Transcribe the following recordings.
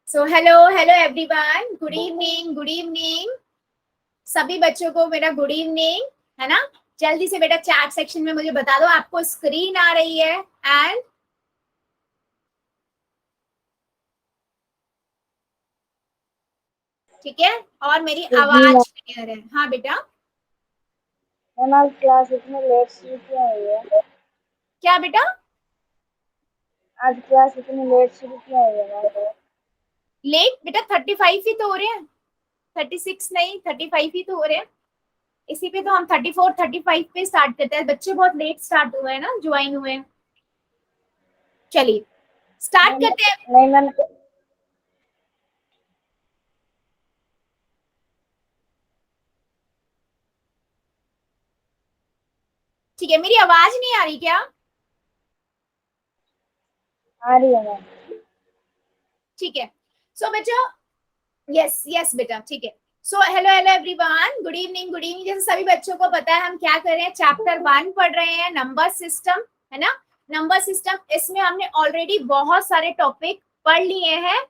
So hello hello everyone, good evening good evening. सभी बच्चों को मेरा गुड इवनिंग, है ना। जल्दी से बेटा चैट सेक्शन में मुझे बता दो आपको स्क्रीन आ रही है एंड ठीक है, और मेरी आवाज क्लियर है। हाँ बेटा। मैम आज क्लास इतनी लेट शुरू क्यों हुई है? क्या बेटा? आज क्लास इतनी लेट शुरू क्यों हुई है मैम? लेट बेटा 35 ही तो हो रहे हैं, 36 नहीं 35 ही तो हो रहे हैं। इसी पे तो हम 34 35 पे स्टार्ट करते हैं। बच्चे बहुत लेट स्टार्ट हुए हैं ना, ज्वाइन हुए हैं। चलिए स्टार्ट करते हैं। नहीं मैम, ठीक है, मेरी आवाज नहीं आ रही क्या? आ रही है मैम। ठीक है। सो बच्चों, यस यस बेटा, ठीक है। So hello hello everyone, good evening good evening. जैसे सभी बच्चों को पता है हम क्या कर रहे हैं, चैप्टर 1 पढ़ रहे हैं, नंबर सिस्टम, है ना। नंबर सिस्टम, इसमें हमने ऑलरेडी बहुत सारे टॉपिक पढ़ लिए हैं,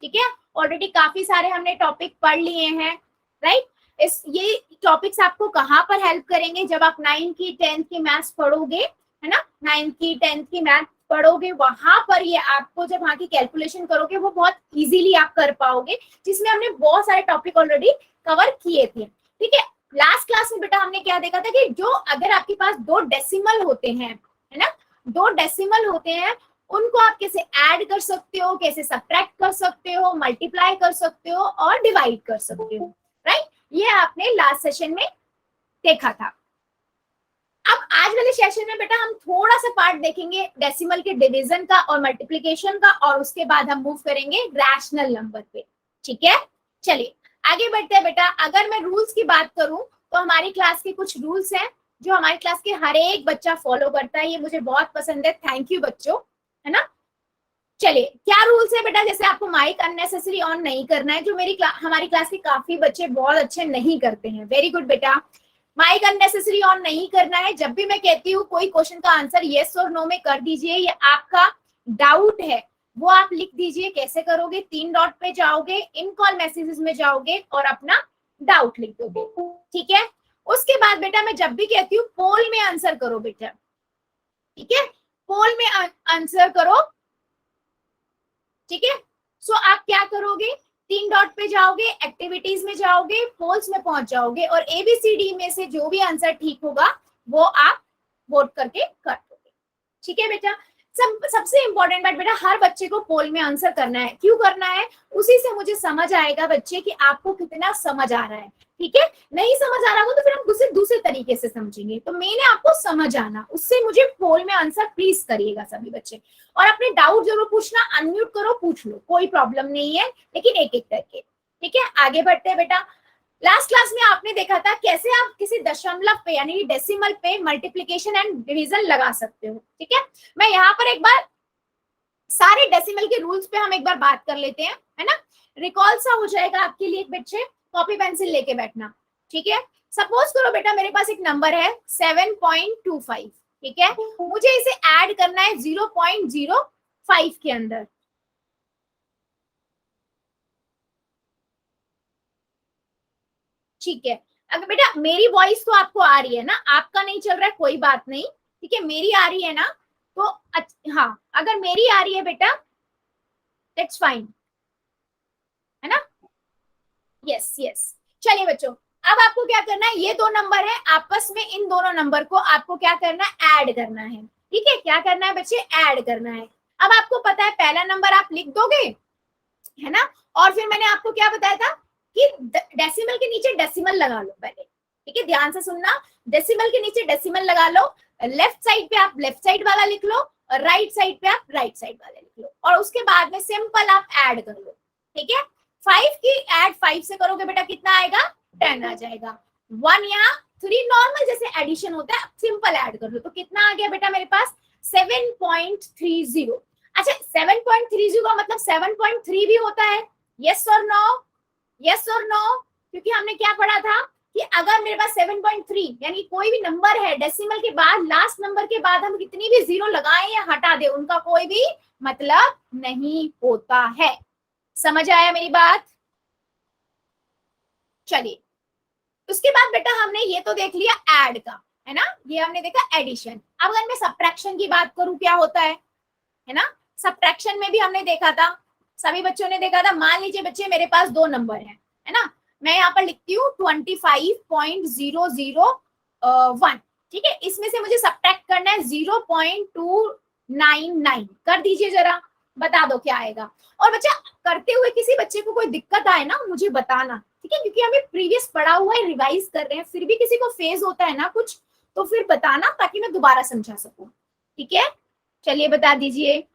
ठीक है। ऑलरेडी काफी सारे हमने टॉपिक पढ़ लिए हैं, राइट। इस ये टॉपिक्स आपको कहाँ पर हेल्प करेंगे जब आप 9th की 10th की मैथ्स पढ़ोगे, है ना। 9th की 10th की मैथ पढ़ोगे, वहां पर ये आपको जब वहां की कैलकुलेशन करोगे वो बहुत इजीली आप कर पाओगे, जिसमें हमने बहुत सारे टॉपिक ऑलरेडी कवर किए थे, ठीक है। लास्ट क्लास में बेटा हमने क्या देखा था कि जो अगर आपके पास दो डेसिमल होते हैं, है ना, दो डेसिमल होते हैं, उनको आप कैसे ऐड कर सकते हो, कैसे सब्ट्रैक्ट कर सकते हो, मल्टीप्लाई कर सकते हो और डिवाइड कर सकते हो, राइट। ये आपने लास्ट सेशन में देखा था। अब आज वाले सेशन में बेटा हम थोड़ा सा पार्ट देखेंगे डेसिमल के डिवीजन का और मल्टीप्लिकेशन का, और उसके बाद हम मूव करेंगे रैशनल नंबर पे, ठीक है। चलिए आगे बढ़ते हैं बेटा। अगर मैं रूल्स की बात करूं तो हमारी क्लास के कुछ रूल्स हैं जो हमारी क्लास के हर एक बच्चा फॉलो करता है, ये मुझे बहुत पसंद है, थैंक यू बच्चों, है ना। चलिए क्या रूल्स है बेटा, जैसे आपको माइक अननेसेसरी ऑन नहीं करना है, जो हमारी क्लास के काफी बच्चे बहुत अच्छे नहीं करते हैं, वेरी गुड बेटा। माइक अननेसेसरी ऑन नहीं करना है। जब भी मैं कहती हूँ कोई क्वेश्चन का आंसर यस और नो में कर दीजिए, ये आपका डाउट है वो आप लिख दीजिए। कैसे करोगे, 3 डॉट पे जाओगे, इन कॉल मैसेजेस में जाओगे और अपना डाउट लिख दोगे, ठीक है। उसके बाद बेटा मैं जब भी कहती हूँ पोल में आंसर करो बेटा, ठीक है, पोल में आंसर करो, ठीक है। सो आप क्या करोगे, 3 डॉट पे जाओगे, एक्टिविटीज में जाओगे, पोल्स में पहुंच जाओगे और एबीसीडी में से जो भी आंसर ठीक होगा वो आप वोट करके कर दोगे, ठीक है बेटा। सबसे इंपॉर्टेंट बात बेटा, हर बच्चे को पोल में आंसर करना है। क्यों करना है, उसी से मुझे समझ आएगा बच्चे कि आपको कितना समझ आ रहा है, ठीक है। नहीं समझ आ रहा हो तो फिर हम दूसरे तरीके से समझेंगे, तो मैंने आपको समझ आना, उससे मुझे पोल में आंसर प्लीज करिएगा सभी बच्चे। और अपने डाउट जरूर पूछना, अनम्यूट करो पूछ लो, कोई प्रॉब्लम नहीं है, लेकिन एक एक करके, ठीक है। आगे बढ़ते हैं बेटा। लास्ट क्लास में आपने देखा था कैसे आप किसी दशमलव पे यानी कि डेसिमल पे मल्टीप्लिकेशन एंड डिवीजन लगा सकते हो, ठीक है। मैं यहाँ पर एक बार सारे डेसिमल के रूल्स पे हम एक बार बात कर लेते हैं, है ना। रिकॉल सा हो जाएगा आपके लिए, बच्चे कॉपी पेंसिल लेके बैठना, ठीक है। सपोज करो बेटा मेरे पास एक नंबर है 7.25, ठीक है। मुझे इसे ऐड करना है 0.05 के अंदर, ठीक है। अगर बेटा मेरी वॉइस तो आपको आ रही है ना, आपका नहीं चल रहा है कोई बात नहीं, ठीक है, मेरी आ रही है ना, तो हाँ अगर मेरी आ रही है बेटा दैट्स फाइन, है ना। Yes yes. चलिए बच्चों, अब आपको क्या करना है, ये दो नंबर है आपस में, इन दोनों नंबर को आपको क्या करना है, ऐड करना है, ठीक है। क्या करना है बच्चे, ऐड करना है। अब आपको पता है पहला नंबर आप लिख दोगे, है ना, और फिर मैंने आपको क्या बताया था कि डेसिमल के नीचे डेसिमल लगा लो पहले, ठीक है, ध्यान से सुनना। डेसिमल के नीचे डेसिमल लगा लो, लेफ्ट साइड पे आप लेफ्ट साइड वाला लिख लो और राइट साइड पे आप राइट साइड वाला लिख लो, और उसके बाद में सिंपल आप ऐड कर लो, ठीक है। 5 की ऐड 5 से करोगे बेटा कितना आएगा, 10 आ जाएगा। 1 या 3 नॉर्मल जैसे एडिशन होता है, सिंपल ऐड कर लो, तो कितना आ गया बेटा मेरे पास 7.30। अच्छा 7.30 का मतलब 7.3 भी होता है, यस और नो, यस और नो, क्योंकि हमने क्या पढ़ा था, कि अगर मेरे पास 7.3 यानी कोई भी नंबर है डेसिमल के बाद, लास्ट नंबर के बाद हम कितनी भी जीरो लगाएं या हटा दें, उनका कोई भी मतलब नहीं होता है। समझ आया मेरी बात? चलिए, उसके बाद बेटा हमने ये तो देख लिया ऐड का, है ना, ये हमने देखा एडिशन। अब अगर मैं सब्ट्रैक्शन की बात करूं क्या होता है ना, सब्ट्रैक्शन में भी हमने देखा था, सभी बच्चों ने देखा था। मान लीजिए बच्चे मेरे पास दो नंबर है ना, मैं यहाँ पर लिखती हूँ 25.001, ठीक है, इसमें से मुझे सब्ट्रैक्ट करना है 0.299, कर दीजिए जरा, बता दो क्या आएगा। और बच्चा करते हुए किसी बच्चे को कोई दिक्कत आए ना मुझे बताना, ठीक है, क्योंकि हमें प्रीवियस पढ़ा हुआ है, रिवाइज कर रहे हैं, फिर भी किसी को फेज होता है ना कुछ, तो फिर बताना ताकि मैं दोबारा समझा सकूं, ठीक है। चलिए बता दीजिए।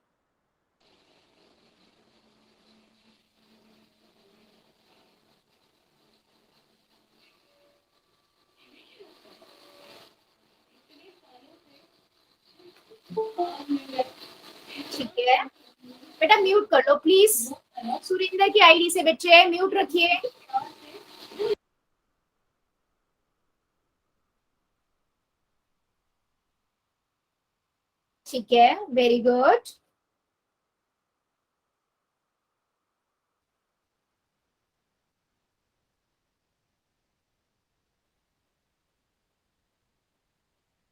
ठीक है बेटा, म्यूट कर लो प्लीज, सुरेंद्र की आईडी से बच्चे म्यूट रखिए। ठीक है, वेरी गुड।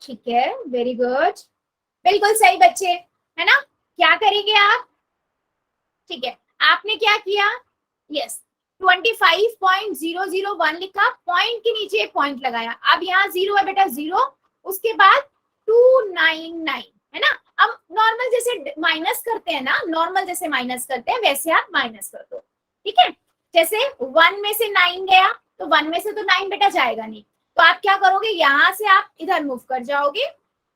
ठीक है, वेरी गुड, बिल्कुल सही बच्चे, है ना। क्या करेंगे आप? ठीक है, आपने क्या किया? यस, 25.001 लिखा, पॉइंट के नीचे पॉइंट लगाया, अब यहाँ जीरो है बेटा, जीरो, उसके बाद 299, है ना। अब नॉर्मल जैसे माइनस करते हैं ना, नॉर्मल जैसे माइनस करते हैं वैसे आप माइनस कर दो, ठीक है। जैसे 1 में से 9 गया तो 1 में से तो 9 बेटा जाएगा नहीं, तो आप क्या करोगे, यहां से आप इधर मूव कर जाओगे,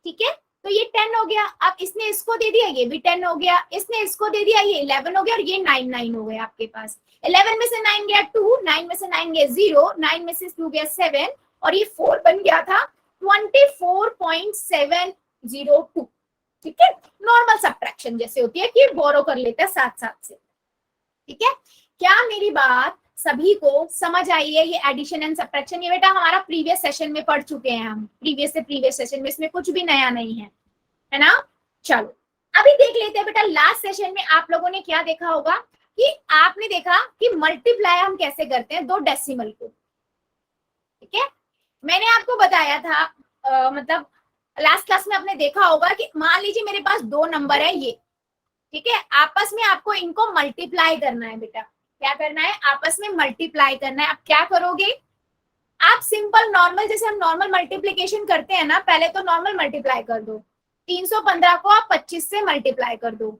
ठीक है। तो ये 10 हो गया, अब इसने इसको दे दिया, ये भी 10 हो गया, इसने इसको दे दिया, ये 11 हो गया, और ये 9 हो गया आपके पास। 11 में से 9 गया 2, 9 में से 9 गया 0, 9 में से 2 गया 7, और ये 4 बन गया था 24.702, ठीक है। नॉर्मल सब्ट्रैक्शन जैसे होती है कि बोरो कर लेते हैं साथ साथ से, ठीक है। क्या मेरी बात सभी को समझ आई है? ये एडिशन एंड सब्ट्रैक्शन ये बेटा हमारा प्रीवियस सेशन में पढ़ चुके हैं हम, प्रीवियस से प्रीवियस सेशन में, इसमें कुछ भी नया नहीं है ना। चलो अभी देख लेते हैं बेटा, लास्ट सेशन में आप लोगों ने क्या देखा होगा कि आपने देखा कि मल्टीप्लाई हम कैसे करते हैं दो डेसिमल को, ठीक है। मैंने आपको बताया था मतलब लास्ट क्लास में आपने देखा होगा कि मान लीजिए मेरे पास दो नंबर है ये, ठीक है, आपस में आपको इनको मल्टीप्लाई करना है बेटा। क्या करना है? आपस में मल्टीप्लाई करना है। आप क्या करोगे? आप सिंपल नॉर्मल, जैसे हम नॉर्मल मल्टीप्लीकेशन करते हैं ना, पहले तो नॉर्मल मल्टीप्लाई कर दो, 315 को आप 25 से मल्टीप्लाई कर दो,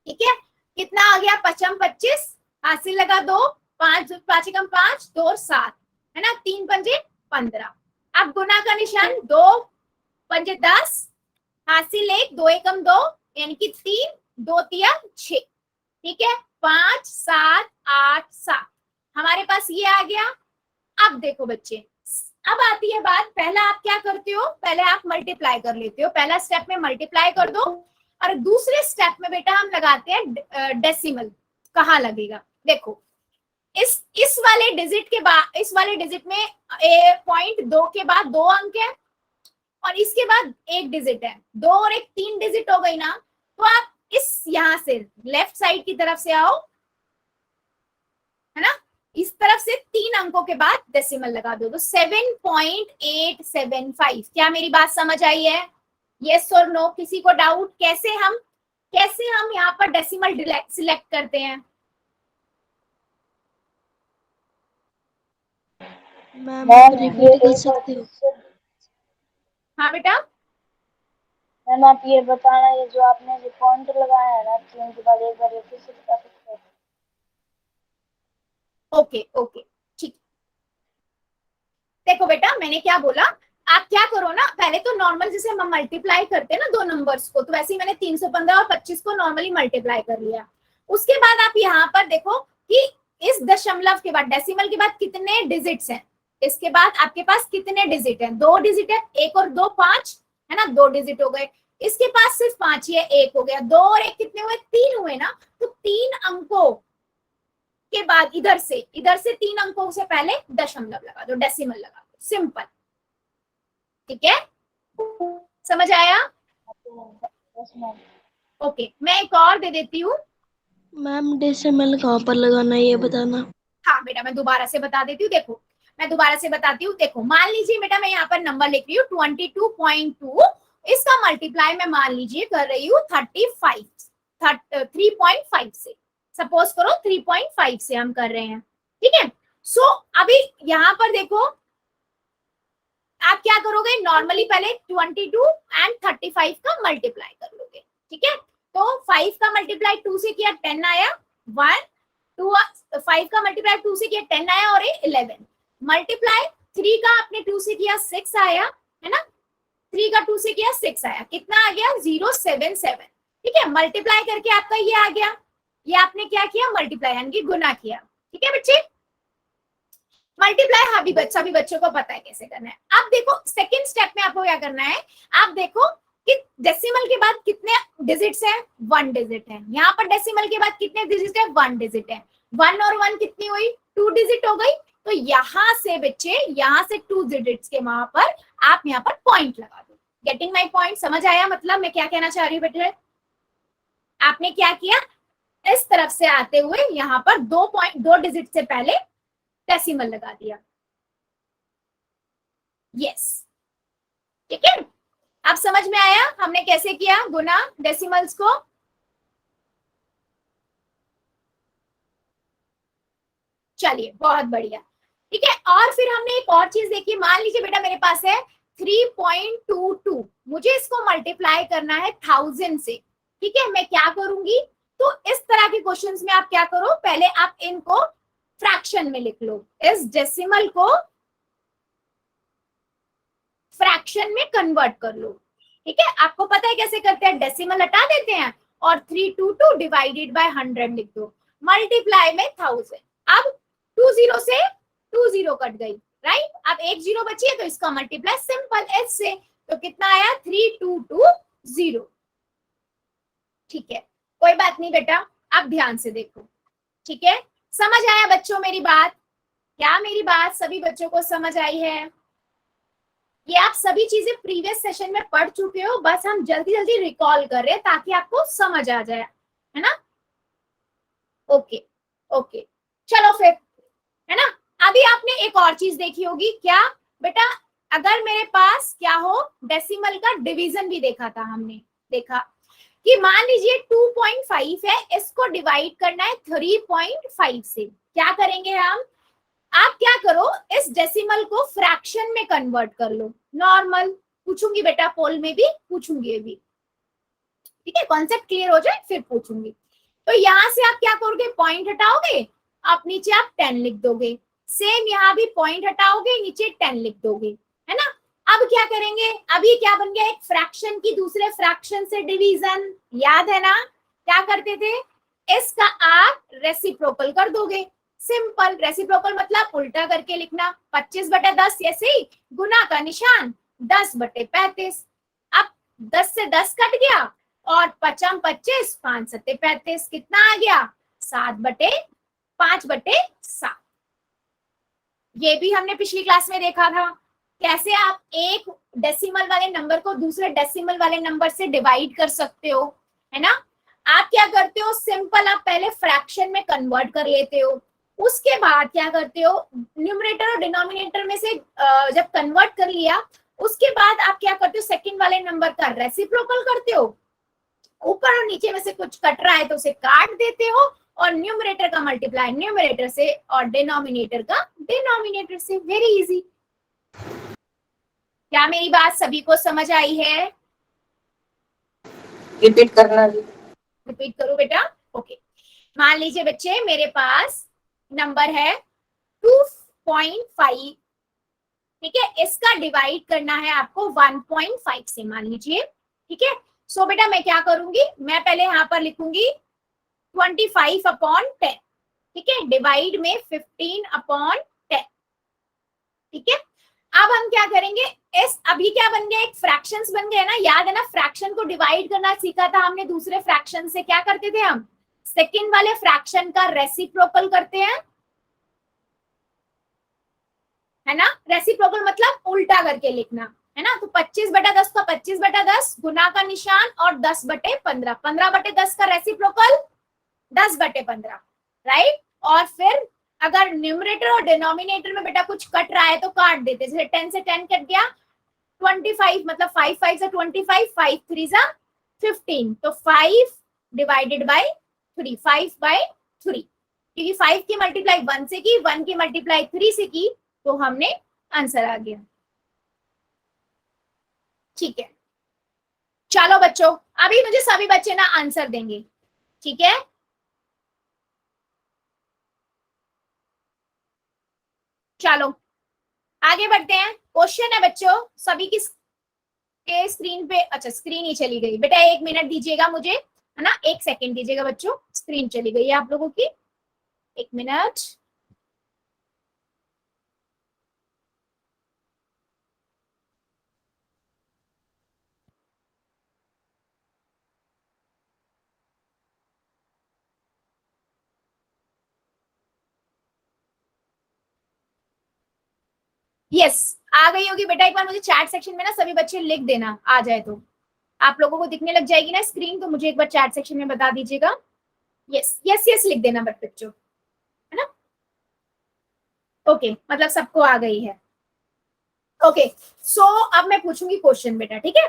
ठीक है। कितना आ गया? 5 25, हासिल लगा 2, 5 5 कम 5, 2 और 7, है ना, 3 पंजे 15। अब गुना का निशान, 2 पंजे 10, हासिल 1, 2 एकम 2, यानी कि 3, 2 तिया 6, ठीक है। 5 7 8 7 हमारे पास ये आ गया। अब देखो बच्चे, अब आती है बात, पहला आप क्या करते हो? पहले आप मल्टीप्लाई कर लेते हो, पहला स्टेप में मल्टीप्लाई कर दो, और दूसरे स्टेप में बेटा हम लगाते हैं डेसिमल। कहाँ लगेगा? देखो, इस वाले डिजिट के बाद, इस वाले डिजिट में 0.2 के बाद 2 अंक है, और इसके बाद एक डिजिट है, 2 और 1 3 डिजिट हो गई ना। तो आप इस यहां से लेफ्ट साइड की तरफ से आओ, है ना, इस तरफ से 3 अंकों के बाद डेसिमल लगा दो, तो 7.875। क्या मेरी बात समझ आई है? यस और नो? किसी को डाउट? कैसे हम यहाँ पर डेसिमल सिलेक्ट करते हैं? मैम रिपीट कर सकते हो? हाँ बेटा, मैम आप ये बताना, ये जो आपने जो पॉइंट लगाया है ना 3 के बाद एक बार ये फिर से बता सकते हो? ओके ओके, ठीक। देखो बेटा, मैंने क्या बोला, आप क्या करो ना, पहले तो नॉर्मल जैसे हम मल्टीप्लाई करते हैं ना दो नंबर्स को, तो वैसे ही मैंने 315 और 25 को नॉर्मली मल्टीप्लाई कर लिया। उसके बाद आप यहाँ पर देखो कि इस दशमलव के बाद, डेसिमल के बाद कितने डिजिट्स हैं, इसके बाद आपके पास कितने डिजिट हैं? 2 डिजिट है, 1 और 2 5, है ना, 2 डिजिट हो गए। इसके पास सिर्फ 5 ही है, 1 हो गया, 2 और 1 कितने हुए? 3 हुए ना। तो 3 अंकों के बाद इधर से 3 अंकों से पहले दशमलव लगा दो, डेसिमल लगा दो, सिंपल। ठीक है, समझ आया? Yes ma'am. ओके, मैं एक और दे देती हूँ। मैम डेसिमल कहाँ पर लगाना है ये बताना। हाँ बेटा, मैं दोबारा से बता देती हूँ। देखो, मैं दोबारा से बताती हूँ। देखो, मान लीजिए बेटा मैं यहाँ पर नंबर लिख रही हूँ 22.2, इसका मल्टीप्लाई मैं मान लीजिए कर रही हूँ 3.5 से। सपोज करो 3.5 से हम कर रहे हैं। ठीक है, सो अभी यहाँ पर देखो, आप क्या करोगे, नॉर्मली पहले 22 एंड 35 का मल्टीप्लाई कर लोगे। ठीक है, तो 5 का मल्टीप्लाई 2 से किया 10 आया, 1 2 5 का मल्टीप्लाई 2 से किया 10 आया और 11 मल्टीप्लाई 3 का आपने 2 से किया 6 आया, है ना। 3 का 2 से किया 6 आया, कितना आ गया 077। ठीक है, मल्टीप्लाई करके आपका ये आ गया, ये आपने क्या किया, मल्टीप्लाई यानी कि गुना किया। ठीक है बच्चे, मल्टीप्लाई सभी बच्चों को पता है कैसे करना है। अब देखो सेकंड स्टेप में आपको क्या करना है, आप देखो कि डेसिमल के बाद कितने डिजिट्स हैं, 1 डिजिट है। यहाँ पर डेसिमल के बाद कितने डिजिट है, 1 डिजिट है। 1 और 1 कितनी हुई, 2 डिजिट हो गई। तो यहाँ से बच्चे, यहाँ से 2 डिजिट्स के वहां पर आप यहाँ पर पॉइंट लगा दो। गेटिंग माई पॉइंट, समझ आया मतलब मैं क्या कहना चाह रही हूँ बेटे? आपने क्या किया, इस तरफ से आते हुए यहाँ पर 2 डिजिट से पहले डेसिमल लगा दिया। यस, ठीक है, अब समझ में आया हमने कैसे किया गुना डेसिमल्स को? चलिए, बहुत बढ़िया। ठीक है, और फिर हमने एक और चीज देखी। मान लीजिए बेटा मेरे पास है 3.22, मुझे इसको मल्टीप्लाई करना है 1000 से। ठीक है, मैं क्या करूंगी, तो इस तरह के क्वेश्चंस में आप क्या करो, पहले आप इनको फ्रैक्शन में लिख लो, इस डेसिमल को फ्रैक्शन में कन्वर्ट कर लो। ठीक है, आपको पता है कैसे करते हैं, डेसिमल हटा देते हैं और 322 डिवाइडेड बाय 100 लिख दो, मल्टीप्लाई में 1000। अब 20 से 20 कट गई, राइट। अब एक 0 बची है तो इसका मल्टीप्लाई सिंपल एस से, तो कितना आया 3220। ठीक है, कोई बात नहीं बेटा, अब ध्यान से देखो। ठीक है, समझ आया बच्चों मेरी बात? क्या मेरी बात सभी बच्चों को समझ आई है? ये आप सभी चीजें प्रीवियस सेशन में पढ़ चुके हो, बस हम जल्दी जल्दी रिकॉल कर रहे हैं ताकि आपको समझ आ जाए, है ना। ओके ओके, चलो फिर, है ना। अभी आपने एक और चीज देखी होगी, क्या बेटा, अगर मेरे पास क्या हो, डेसिमल का डिवीजन भी देखा था हमने, देखा कि मान लीजिए 2.5 है, इसको डिवाइड करना है 3.5 से। क्या करेंगे हम, आप क्या करो, इस डेसिमल को फ्रैक्शन में कन्वर्ट कर लो। नॉर्मल पूछूंगी बेटा, पोल में भी पूछूंगी अभी, ठीक है, कॉन्सेप्ट क्लियर हो जाए फिर पूछूंगी। तो यहाँ से आप क्या करोगे, पॉइंट हटाओगे, आप नीचे आप 10 लिख दोगे। सेम यहाँ भी पॉइंट हटाओगे, नीचे 10 लिख दोगे, है ना। अब क्या करेंगे, अभी क्या बन गया, एक फ्रैक्शन की दूसरे फ्रैक्शन से डिवीजन, याद है ना, क्या करते थे, इसका आप रेसिप्रोकल कर दोगे। सिंपल, रेसिप्रोकल मतलब उल्टा करके लिखना, 25/10 ऐसे ही, गुना का निशान 10/35। अब 10 से 10 कट गया और 5 25, 5 7 35, कितना आ गया 7/5/7। ये भी हमने पिछली क्लास में देखा था, कैसे आप एक डेसिमल वाले नंबर को दूसरे डेसिमल वाले नंबर से डिवाइड कर सकते हो, है ना। आप क्या करते हो, सिंपल आप पहले फ्रैक्शन में कन्वर्ट कर लेते हो, उसके बाद क्या करते हो, न्यूमरेटर और डिनोमिनेटर में से जब कन्वर्ट कर लिया, उसके बाद आप क्या करते हो, सेकंड वाले नंबर का रेसिप्रोकल करते हो, ऊपर और नीचे में से कुछ कट रहा है तो उसे काट देते हो, और न्यूमरेटर का मल्टीप्लाई न्यूमरेटर से और डिनोमिनेटर का डिनोमिनेटर से। Very easy. क्या मेरी बात सभी को समझ आई है? रिपीट करना, रिपीट करो बेटा। ओके, मान लीजिए बच्चे मेरे पास नंबर है 2.5, ठीक है, इसका डिवाइड करना है आपको 1.5 से, मान लीजिए, ठीक है। सो बेटा मैं क्या करूंगी, मैं पहले यहाँ पर लिखूंगी 25/10, ठीक है, डिवाइड में 15/10, ठीक है। अब हम क्या करेंगे, इस अभी क्या बन गया, एक फ्रैक्शंस बन गए ना, याद है ना, फ्रैक्शन को डिवाइड करना सीखा था हमने दूसरे फ्रैक्शन से, क्या करते थे हम, सेकंड वाले फ्रैक्शन का रेसिप्रोकल करते हैं, है ना। रेसिप्रोकल मतलब उल्टा करके लिखना, है ना। तो 25/10 का 25/10 गुना का निशान और 10/15, 15/10 का रेसिप्रोकल 10/15, राइट। और फिर अगर न्यूमरेटर और डिनोमिनेटर में बेटा कुछ कट रहा है तो काट देते, जैसे 10 से 10 कट गया, 25 मतलब 5 5 से 25, 5 3 से 15, तो 5 डिवाइडेड बाय 3, 5/3, क्योंकि 5 की मल्टीप्लाई 1 से की, 1 की मल्टीप्लाई 3 से की, तो हमने आंसर आ गया। ठीक है, चलो बच्चों, अभी मुझे सभी बच्चे ना आंसर देंगे, ठीक है। चलो आगे बढ़ते हैं। क्वेश्चन है बच्चों सभी की के स्क्रीन पे, अच्छा स्क्रीन ही चली गई बेटा, 1 मिनट दीजिएगा मुझे, है ना, 1 सेकेंड दीजिएगा बच्चों, स्क्रीन चली गई है आप लोगों की, 1 मिनट। यस, आ गई होगी बेटा, एक बार मुझे चैट सेक्शन में ना सभी बच्चे लिख देना, आ जाए तो आप लोगों को दिखने लग जाएगी ना स्क्रीन, तो मुझे एक बार चैट सेक्शन में बता दीजिएगा। यस यस यस लिख देना बच्चों, है ना। ओके, मतलब सबको आ गई है। ओके, सो अब मैं पूछूंगी क्वेश्चन बेटा, ठीक है।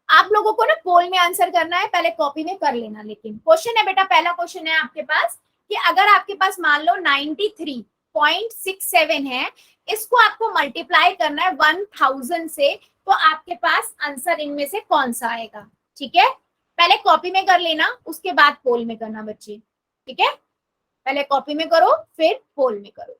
आप लोगों को ना पोल में आंसर करना है, पहले कॉपी में कर लेना। लेकिन क्वेश्चन है बेटा, पहला क्वेश्चन है आपके पास कि अगर आपके पास मान लो 93.67 है, इसको आपको मल्टीप्लाई करना है 1000 से, तो आपके पास आंसर इनमें से कौन सा आएगा। ठीक है, पहले कॉपी में कर लेना, उसके बाद पोल में करना बच्चे, ठीक है। पहले कॉपी में करो फिर पोल में करो।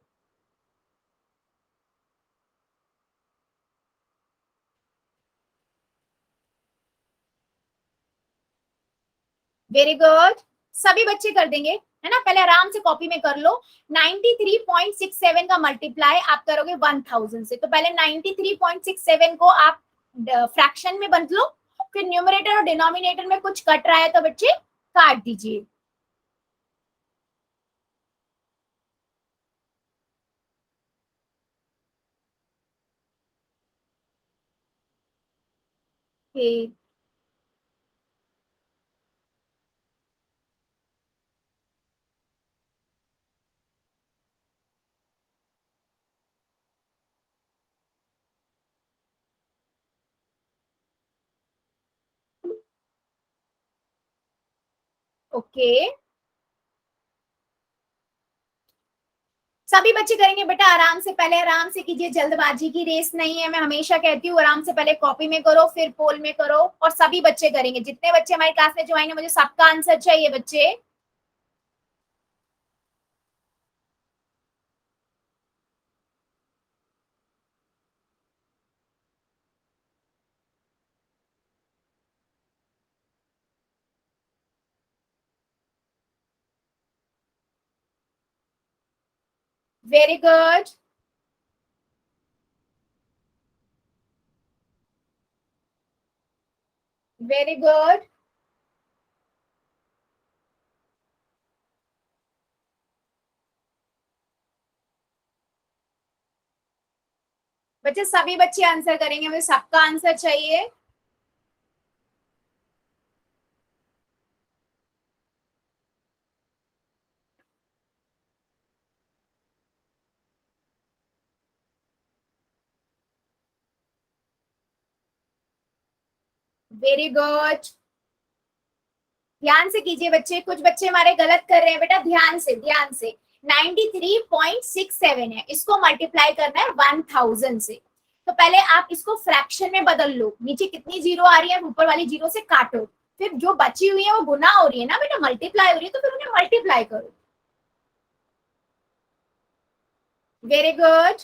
वेरी गुड, सभी बच्चे कर देंगे, है ना। पहले आराम से कॉपी में कर लो। 93.67 का मल्टीप्लाई आप करोगे 1000 से, तो पहले 93.67 को आप फ्रैक्शन में बदल लो, फिर न्यूमरेटर और डिनोमिनेटर में कुछ कट रहा है तो बच्चे काट दीजिए। ओके, सभी बच्चे करेंगे बेटा, आराम से, पहले आराम से कीजिए, जल्दबाजी की रेस नहीं है। मैं हमेशा कहती हूँ आराम से पहले कॉपी में करो फिर पोल में करो, और सभी बच्चे करेंगे, जितने बच्चे हमारी क्लास में ज्वाइन है, मुझे सबका आंसर चाहिए बच्चे। Very good, very good. बच्चे सभी बच्चे आंसर करेंगे, मुझे सबका आंसर चाहिए। वेरी गुड, ध्यान से कीजिए बच्चे, कुछ बच्चे हमारे गलत कर रहे हैं बेटा, ध्यान से ध्यान से। 93.67 है, इसको मल्टीप्लाई करना है 1000 से, तो पहले आप इसको फ्रैक्शन में बदल लो, नीचे कितनी जीरो आ रही है ऊपर वाली जीरो से काटो, फिर जो बची हुई है वो गुना हो रही है ना बेटा, मल्टीप्लाई हो रही है, तो फिर उन्हें मल्टीप्लाई करो। वेरी गुड,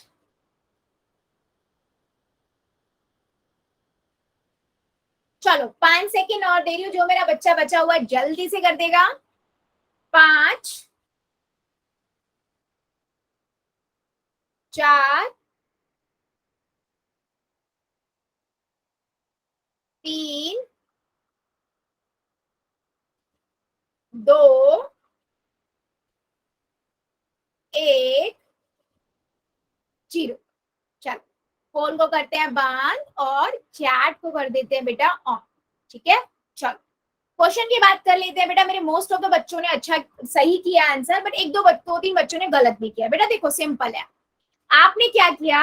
चलो 5 सेकेंड और दे रही हूँ, जो मेरा बच्चा बचा हुआ है जल्दी से कर देगा। 5 4 3 2 फोन को करते हैं बंद और चैट को कर देते हैं बेटा ऑन। ठीक है, चलो क्वेश्चन की बात कर लेते हैं बेटा। मेरे मोस्ट ऑफ द बच्चों ने अच्छा सही किया आंसर, बट एक दो तीन बच्चों ने गलत भी किया। बेटा देखो सिंपल है, आपने क्या किया,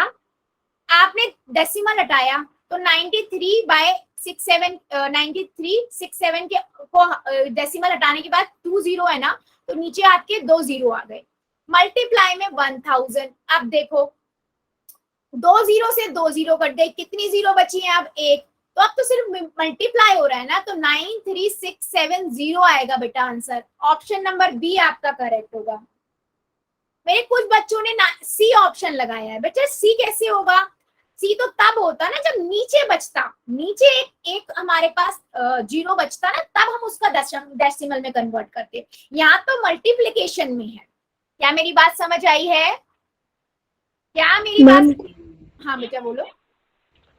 आपने डेसिमल हटाया तो 93/67 के को डेसिमल हटाने के बाद 2 जीरो है ना, तो नीचे आपके 2 जीरो आ गए। मल्टीप्लाई में 1000। अब देखो 2 जीरो से 2 जीरो कट गए, कितनी जीरो बची है अब? एक। तो अब तो सिर्फ मल्टीप्लाई हो रहा है ना, तो 93670 आएगा बेटा आंसर। ऑप्शन नंबर बी आपका करेक्ट होगा। मेरे कुछ बच्चों ने सी ऑप्शन लगाया है। बेटा सी कैसे होगा? सी तो तब होता ना जब नीचे बचता, नीचे एक हमारे पास जीरो बचता ना, तब हम उसका डेसिमल में कन्वर्ट करते। यहाँ तो मल्टीप्लिकेशन में है। क्या मेरी बात समझ आई है? क्या मेरी बात? हाँ बेटा बोलो।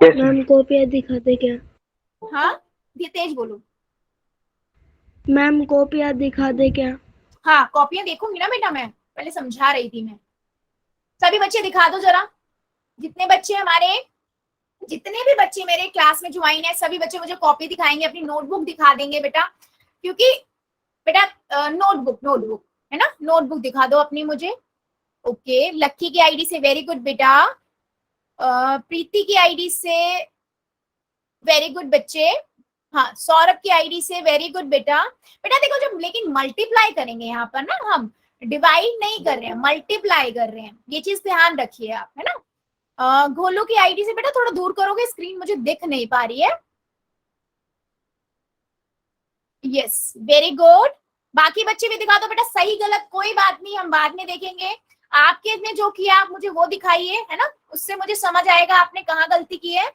मैम कॉपियाँ दिखाते क्या? हाँ तेज बोलो। मैम कॉपियाँ दिखा दे क्या? हाँ कॉपियां देखूंगी ना बेटा, मैं पहले समझा रही थी। मैं सभी बच्चे दिखा दो जरा, जितने बच्चे हमारे, जितने भी बच्चे मेरे क्लास में ज्वाइन है, सभी बच्चे मुझे कॉपी दिखाएंगे, अपनी नोटबुक दिखा देंगे बेटा। क्योंकि बेटा नोटबुक है ना, नोटबुक दिखा दो अपनी मुझे। ओके, लक्की की आईडी से वेरी गुड बेटा, प्रीति की आईडी से वेरी गुड बच्चे, हाँ सौरभ की आईडी से वेरी गुड बेटा। बेटा देखो जब लेकिन मल्टीप्लाई करेंगे यहाँ पर ना, हम डिवाइड नहीं कर रहे हैं, मल्टीप्लाई कर रहे हैं, ये चीज ध्यान रखिए आप, है ना। गोलू की आईडी से बेटा थोड़ा दूर करोगे, स्क्रीन मुझे दिख नहीं पा रही है। Yes very good. बाकी बच्चे भी दिखा दो बेटा, सही गलत कोई बात नहीं, हम बाद में देखेंगे। आपके ने जो किया आप मुझे वो दिखाइए, है ना, उससे मुझे समझ आएगा आपने कहाँ गलती की है।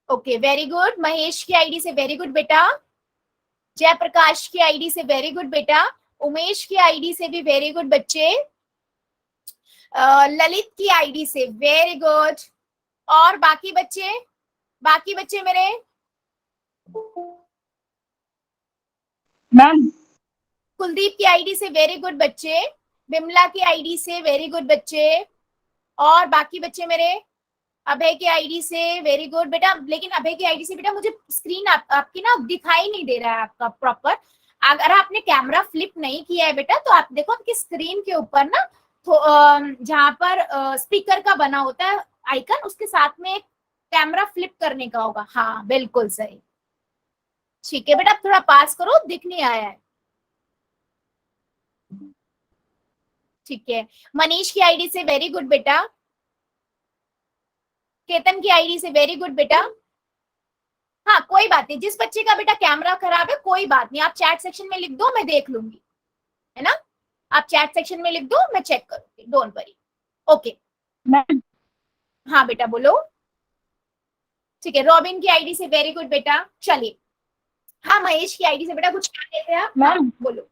Okay very good. महेश की आईडी से वेरी गुड बेटा, जयप्रकाश की आईडी से वेरी गुड बेटा, उमेश की आईडी से भी वेरी गुड बच्चे, ललित की आईडी से वेरी गुड। और बाकी बच्चे मेरे मैम कुलदीप की आईडी से वेरी गुड बच्चे, बिमला की आईडी से वेरी गुड बच्चे, और बाकी बच्चे मेरे अभय की आईडी से वेरी गुड बेटा। लेकिन अभय की आईडी से बेटा मुझे स्क्रीन आपकी ना दिखाई नहीं दे रहा है आपका प्रॉपर। अगर आपने कैमरा फ्लिप नहीं किया है बेटा, तो आप देखो आपकी स्क्रीन के ऊपर ना, तो जहां पर स्पीकर का बना होता है आइकन, उसके साथ में एक कैमरा फ्लिप करने का होगा। हाँ बिल्कुल सही, ठीक है बेटा, थोड़ा पास करो, दिख नहीं आया है। ठीक है, मनीष की आईडी से वेरी गुड बेटा, केतन की आईडी से वेरी गुड बेटा। हाँ कोई बात नहीं, जिस बच्चे का बेटा कैमरा खराब है कोई बात नहीं, आप चैट सेक्शन में लिख दो, मैं देख लूंगी, है ना। आप चैट सेक्शन में लिख दो, मैं चेक करूंगी, डोंट वरी। ओके मैम हाँ बेटा बोलो। ठीक है, रॉबिन की आईडी से वेरी गुड बेटा। चलिए, हाँ महेश की आईडी से बेटा कुछ क्या कहते हैं आप? मैम बोलो।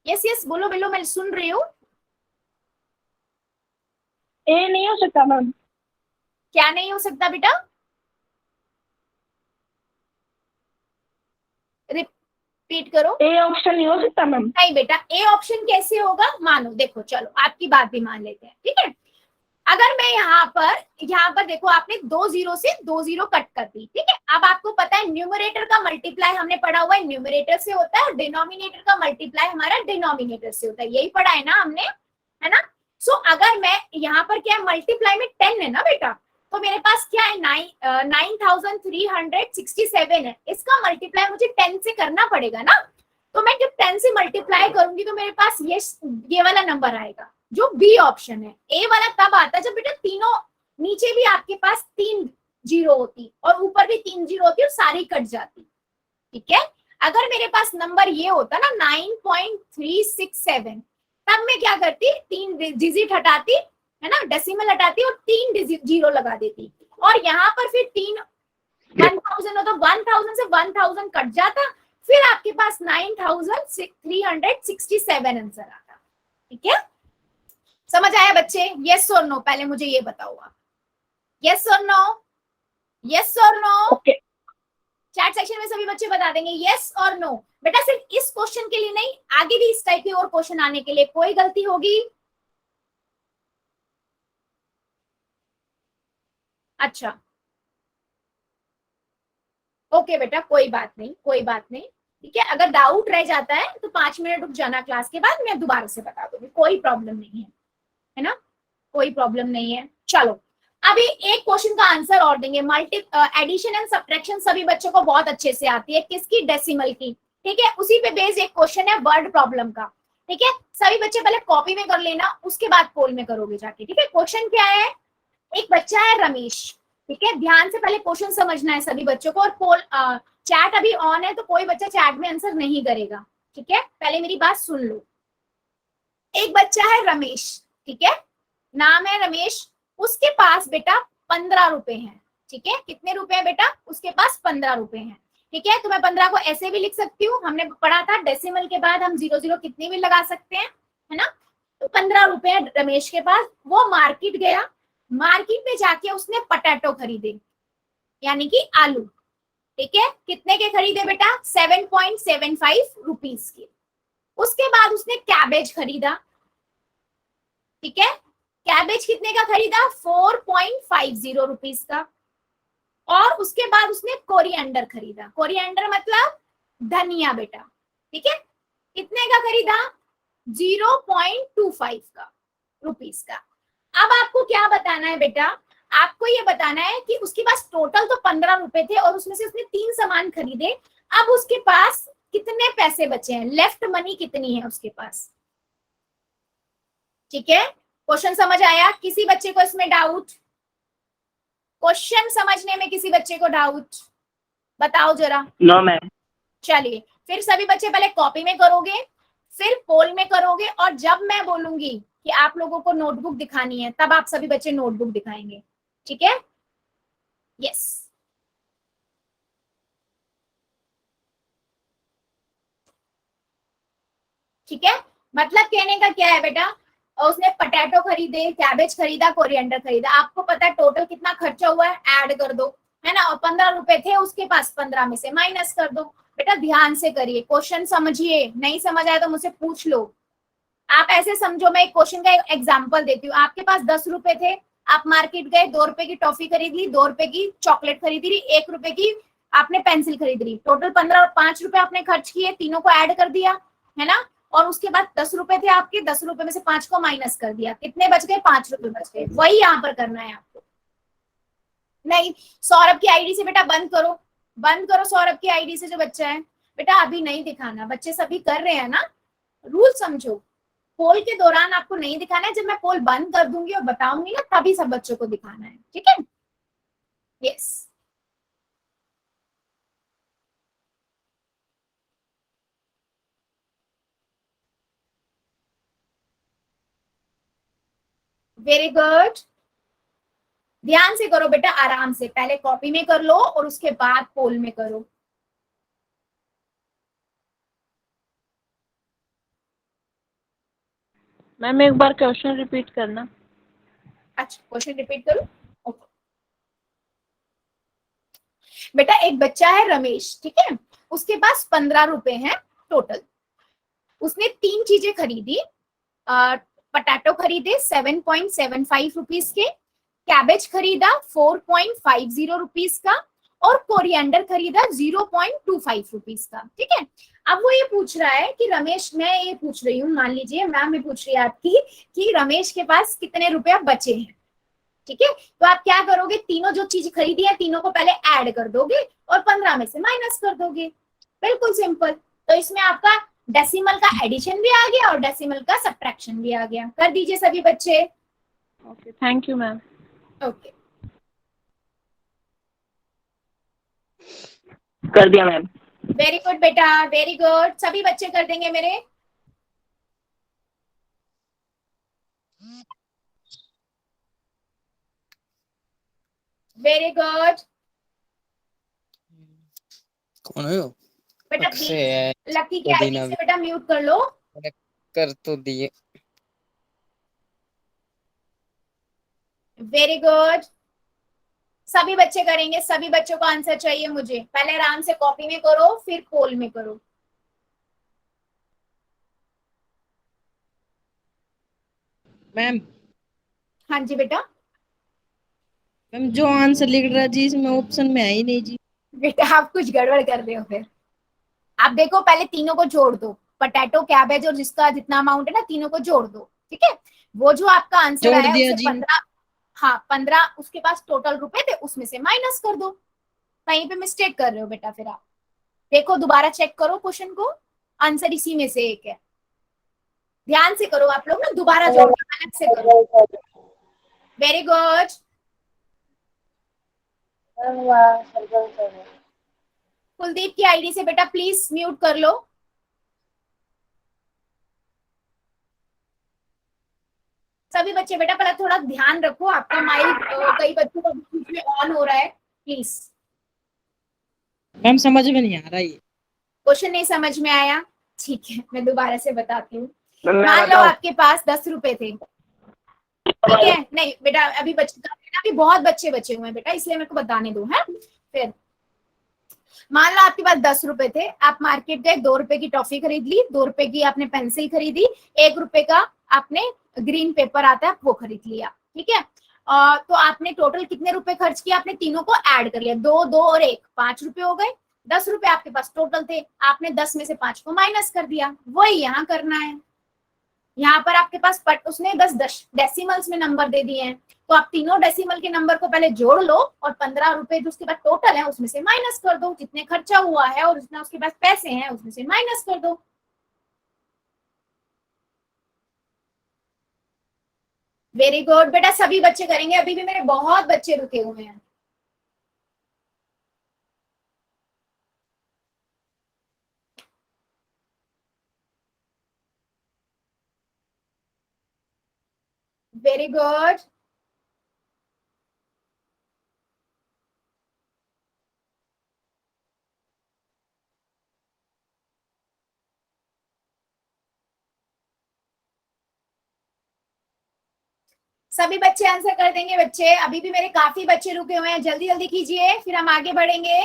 यस यस बोलो बोलो, मैं सुन रही हूँ। ए नहीं हो सकता मैम। क्या नहीं हो सकता बेटा? रिपीट करो। ए ऑप्शन नहीं हो सकता मैम। नहीं बेटा, ए ऑप्शन कैसे होगा? मानो देखो, चलो आपकी बात भी मान लेते हैं, ठीक है। अगर मैं यहाँ पर देखो, आपने 2 जीरो से 2 जीरो कट कर दी, ठीक है। अब आपको पता है न्यूमरेटर का मल्टीप्लाई हमने पढ़ा हुआ है न्यूमरेटर से होता है, और डिनोमिनेटर का मल्टीप्लाई हमारा डिनोमिनेटर से होता है, यही पढ़ा है ना हमने, है ना। सो अगर मैं यहाँ पर क्या है, मल्टीप्लाई में 10 है ना बेटा, तो मेरे पास क्या है 9367 है, इसका मल्टीप्लाई मुझे 10 से करना पड़ेगा ना। तो मैं जब 10 से मल्टीप्लाई करूंगी तो मेरे पास ये वाला नंबर आएगा, जो बी ऑप्शन है। ए वाला तब आता है जब बेटा तीनों नीचे भी आपके पास 3 जीरो होती और ऊपर भी 3 जीरो होती और सारी कट जाती, ठीक है। अगर मेरे पास नंबर ये होता ना 9.367, तब मैं क्या करती, 3 डिजिट हटाती, है ना, डेसिमल हटाती और 3 जीरो लगा देती, और यहाँ पर फिर 1000 हो तो 1000 से 1000 कट जाता, फिर आपके पास 9367 आंसर आता, ठीक है। समझ आया बच्चे? यस और नो, पहले मुझे ये बताओ आप, यस और नो, यस और नो। ओके चैट सेक्शन में सभी बच्चे बता देंगे यस और नो। बेटा सिर्फ इस क्वेश्चन के लिए नहीं, आगे भी इस टाइप के और क्वेश्चन आने के लिए कोई गलती होगी अच्छा ओके बेटा, कोई बात नहीं, कोई बात नहीं, ठीक है। अगर डाउट रह जाता है तो 5 मिनट रुक जाना, क्लास के बाद मैं दोबारा से बता दूंगी, कोई प्रॉब्लम नहीं है ना, कोई प्रॉब्लम नहीं है। चलो अभी एक क्वेश्चन का आंसर और देंगे। मल्टी एडिशन एंड सब्ट्रैक्शन सभी बच्चों को बहुत अच्छे से आती है, किसकी? डेसिमल की, ठीक है। उसी पे बेस्ड एक क्वेश्चन है वर्ड प्रॉब्लम का, ठीक है। सभी बच्चे पहले कॉपी में कर लेना, उसके बाद पोल में करोगे जाके, ठीक है। क्वेश्चन क्या है? एक बच्चा है रमेश, ठीक है। ध्यान से पहले क्वेश्चन समझना है सभी बच्चों को, और पोल चैट अभी ऑन है तो कोई बच्चा चैट में आंसर नहीं करेगा, ठीक है। पहले मेरी बात सुन लो। एक बच्चा है रमेश, ठीक है, नाम है रमेश, उसके पास बेटा 15 रुपए हैं, ठीक है। कितने रुपए हैं बेटा? उसके पास 15 रुपए हैं, ठीक है। तो मैं 15 को ऐसे भी लिख सकती हूँ, हमने पढ़ा था डेसिमल के बाद हम 0 0 कितनी भी लगा सकते हैं, है ना। तो 15 रुपए है रमेश के पास, वो मार्केट गया, मार्केट में जाके उसने पटेटो खरीदे, यानी कि आलू, ठीक है। कितने के खरीदे बेटा? 7.75 रुपीज के। उसके बाद उसने कैबेज खरीदा, ठीक है। कैबेज कितने का खरीदा? 4.50 रुपीज का। और उसके बाद उसने कोरिएंडर खरीदा, कोरिएंडर मतलब धनिया बेटा, ठीक है। कितने का खरीदा? 0.25 का रुपीज का। अब आपको क्या बताना है बेटा? आपको ये बताना है कि उसके पास टोटल तो 15 रुपए थे और उसमें से उसने 3 सामान खरीदे, अब उसके पास कितने पैसे बचे हैं, लेफ्ट मनी कितनी है उसके पास, ठीक है। क्वेश्चन समझ आया? किसी बच्चे को इसमें डाउट? क्वेश्चन समझने में किसी बच्चे को डाउट? बताओ जरा। No ma'am. चलिए फिर सभी बच्चे पहले कॉपी में करोगे, फिर पोल में करोगे, और जब मैं बोलूंगी कि आप लोगों को नोटबुक दिखानी है तब आप सभी बच्चे नोटबुक दिखाएंगे, ठीक है। यस ठीक है। मतलब कहने का क्या है बेटा? उसने पटेटो खरीदे, कैबेज खरीदा, कोरिएंडर खरीदा, आपको पता है टोटल कितना खर्चा हुआ है, ऐड कर दो, है ना। और 15 रुपए थे उसके पास, 15 में से माइनस कर दो। बेटा ध्यान से करिए, क्वेश्चन समझिए, नहीं समझ आया तो मुझसे पूछ लो। आप ऐसे समझो, मैं एक क्वेश्चन का एग्जाम्पल देती हूँ। आपके पास 10 रुपए थे, आप मार्केट गए, 2 रुपए की टॉफी खरीद ली, 2 रुपए की चॉकलेट खरीद ली, 1 रुपए की आपने पेंसिल खरीद ली, टोटल 15 और 5 रुपए आपने खर्च किए, तीनों को ऐड कर दिया, है ना। और उसके बाद 10 रुपए थे आपके, 10 रुपए में से 5 को माइनस कर दिया, कितने बच गए? 5 रुपए बच गए। वही यहाँ पर करना है आपको। नहीं, सौरभ की आईडी से बेटा बंद करो, बंद करो सौरभ की आईडी से जो बच्चा है, बेटा अभी नहीं दिखाना, बच्चे सभी कर रहे हैं ना, रूल समझो। पोल के दौरान आपको नहीं दिखाना है, जब मैं पोल बंद कर दूंगी और बताऊंगी ना तभी सब बच्चों को दिखाना है, ठीक है। यस वेरी गुड, ध्यान से करो बेटा, आराम से, पहले कॉपी में कर लो और उसके बाद पोल में करो। मैम एक बार क्वेश्चन रिपीट करना। अच्छा क्वेश्चन रिपीट करो। ओके बेटा, एक बच्चा है रमेश, ठीक है, उसके पास 15 रुपए हैं टोटल, उसने 3 चीजें खरीदी, पटाटो खरीदे 7.75 रुपीज के, कैबेज खरीदा 4.50 रुपीज का, और कोरिएंडर खरीदा 0.25 रुपीज का, ठीक है। अब वो ये पूछ रहा है कि रमेश, मैं ये पूछ रही हूँ, मान लीजिए मैम ये पूछ रही है आपकी कि रमेश के पास कितने रुपया बचे हैं, ठीक है। तो आप क्या करोगे? तीनों जो चीज खरीदी है तीनों को पहले ऐड कर दोगे और 15 में से माइनस कर दोगे, बिल्कुल सिंपल। तो इसमें आपका डेसिमल का एडिशन भी आ गया और डेसिमल का सब्ट्रैक्शन भी आ गया। कर दीजिए सभी बच्चे। Okay thank you ma'am. Okay कर दिया मैम। वेरी गुड बेटा, वेरी गुड, सभी बच्चे कर देंगे मेरे। वेरी गुड कौन है वो? बेटा, अक्षय है। लकी की तो आईडी दीना से बेटा म्यूट कर लो। भी कर तो दिए। वेरी गुड, सभी बच्चे करेंगे, सभी बच्चों को आंसर चाहिए मुझे। पहले आराम से कॉपी में करो, फिर पोल में करो। मैम हाँ जी बेटा, मैम जो आंसर लिख रहा जी इसमें ऑप्शन में है ही नहीं जी। बेटा आप कुछ गड़बड़ कर रहे हो फिर। आप देखो पहले तीनों को जोड़ दो, पोटैटो, कैबेज और जिसका जितना अमाउंट है ना तीनों को जोड़ दो, ठीक है। वो जो आपका आंसर जोड़ आया दिया उसे जी। 15, हाँ 15 उसके पास टोटल रुपए थे उसमें से माइनस कर दो। कहीं पे मिस्टेक कर रहे हो बेटा, फिर आप देखो दोबारा चेक करो क्वेश्चन को, आंसर इसी में से एक है। ध्यान से करो आप लोग ना, दोबारा जोड़ के अलग से करो। Very good. मैम वहाँ सर्कल कर रहे हैं। कुलदीप की आईडी से बेटा प्लीज म्यूट कर लो। सभी बच्चे बेटा पहले थोड़ा ध्यान रखो, आपका माइक कई बच्चों का बीच में ऑन हो रहा है, प्लीज। मैम समझ में नहीं आ रहा ये। क्वेश्चन नहीं समझ में आया, ठीक है मैं दोबारा से बताती हूँ। मान लो आपके पास 10 रुपए थे, ठीक है। नहीं बेटा अभी अभी बहुत बच्चे बचे हुए हैं बेटा, इसलिए मेरे को बताने दो है। फिर मान लो आपके पास 10 रुपए थे, आप मार्केट गए, 2 रुपए की टॉफी खरीद ली, 2 रुपए की आपने पेंसिल खरीदी, 1 रुपए का आपने ग्रीन पेपर आता है वो खरीद लिया, ठीक है। तो आपने टोटल कितने रुपए खर्च किया, आपने तीनों को ऐड कर लिया, 2 2 और 1 5 रुपए हो गए। 10 रुपए आपके पास टोटल थे, आपने 10 में से 5 को माइनस कर दिया, वही यहाँ करना है। यहाँ पर आपके पास उसने बस डेसिमल्स में नंबर दे दिए हैं, तो आप तीनों डेसिमल के नंबर को पहले जोड़ लो और 15 रुपए जो उसके पास टोटल है उसमें से माइनस कर दो, जितने खर्चा हुआ है और जितना उसके पास पैसे हैं उसमें से माइनस कर दो। वेरी गुड बेटा, सभी बच्चे करेंगे, अभी भी मेरे बहुत बच्चे रुके हुए हैं। Very good. सभी बच्चे आंसर कर देंगे बच्चे, अभी भी मेरे काफी बच्चे रुके हुए हैं, जल्दी जल्दी कीजिए फिर हम आगे बढ़ेंगे।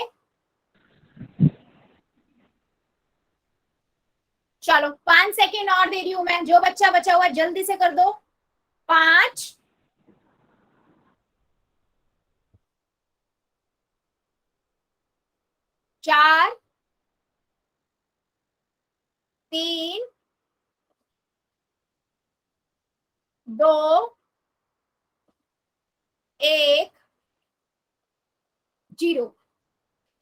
चलो 5 सेकेंड और दे रही हूं मैं, जो बच्चा बचा हुआ जल्दी से कर दो। 5 4 3 2 1 0।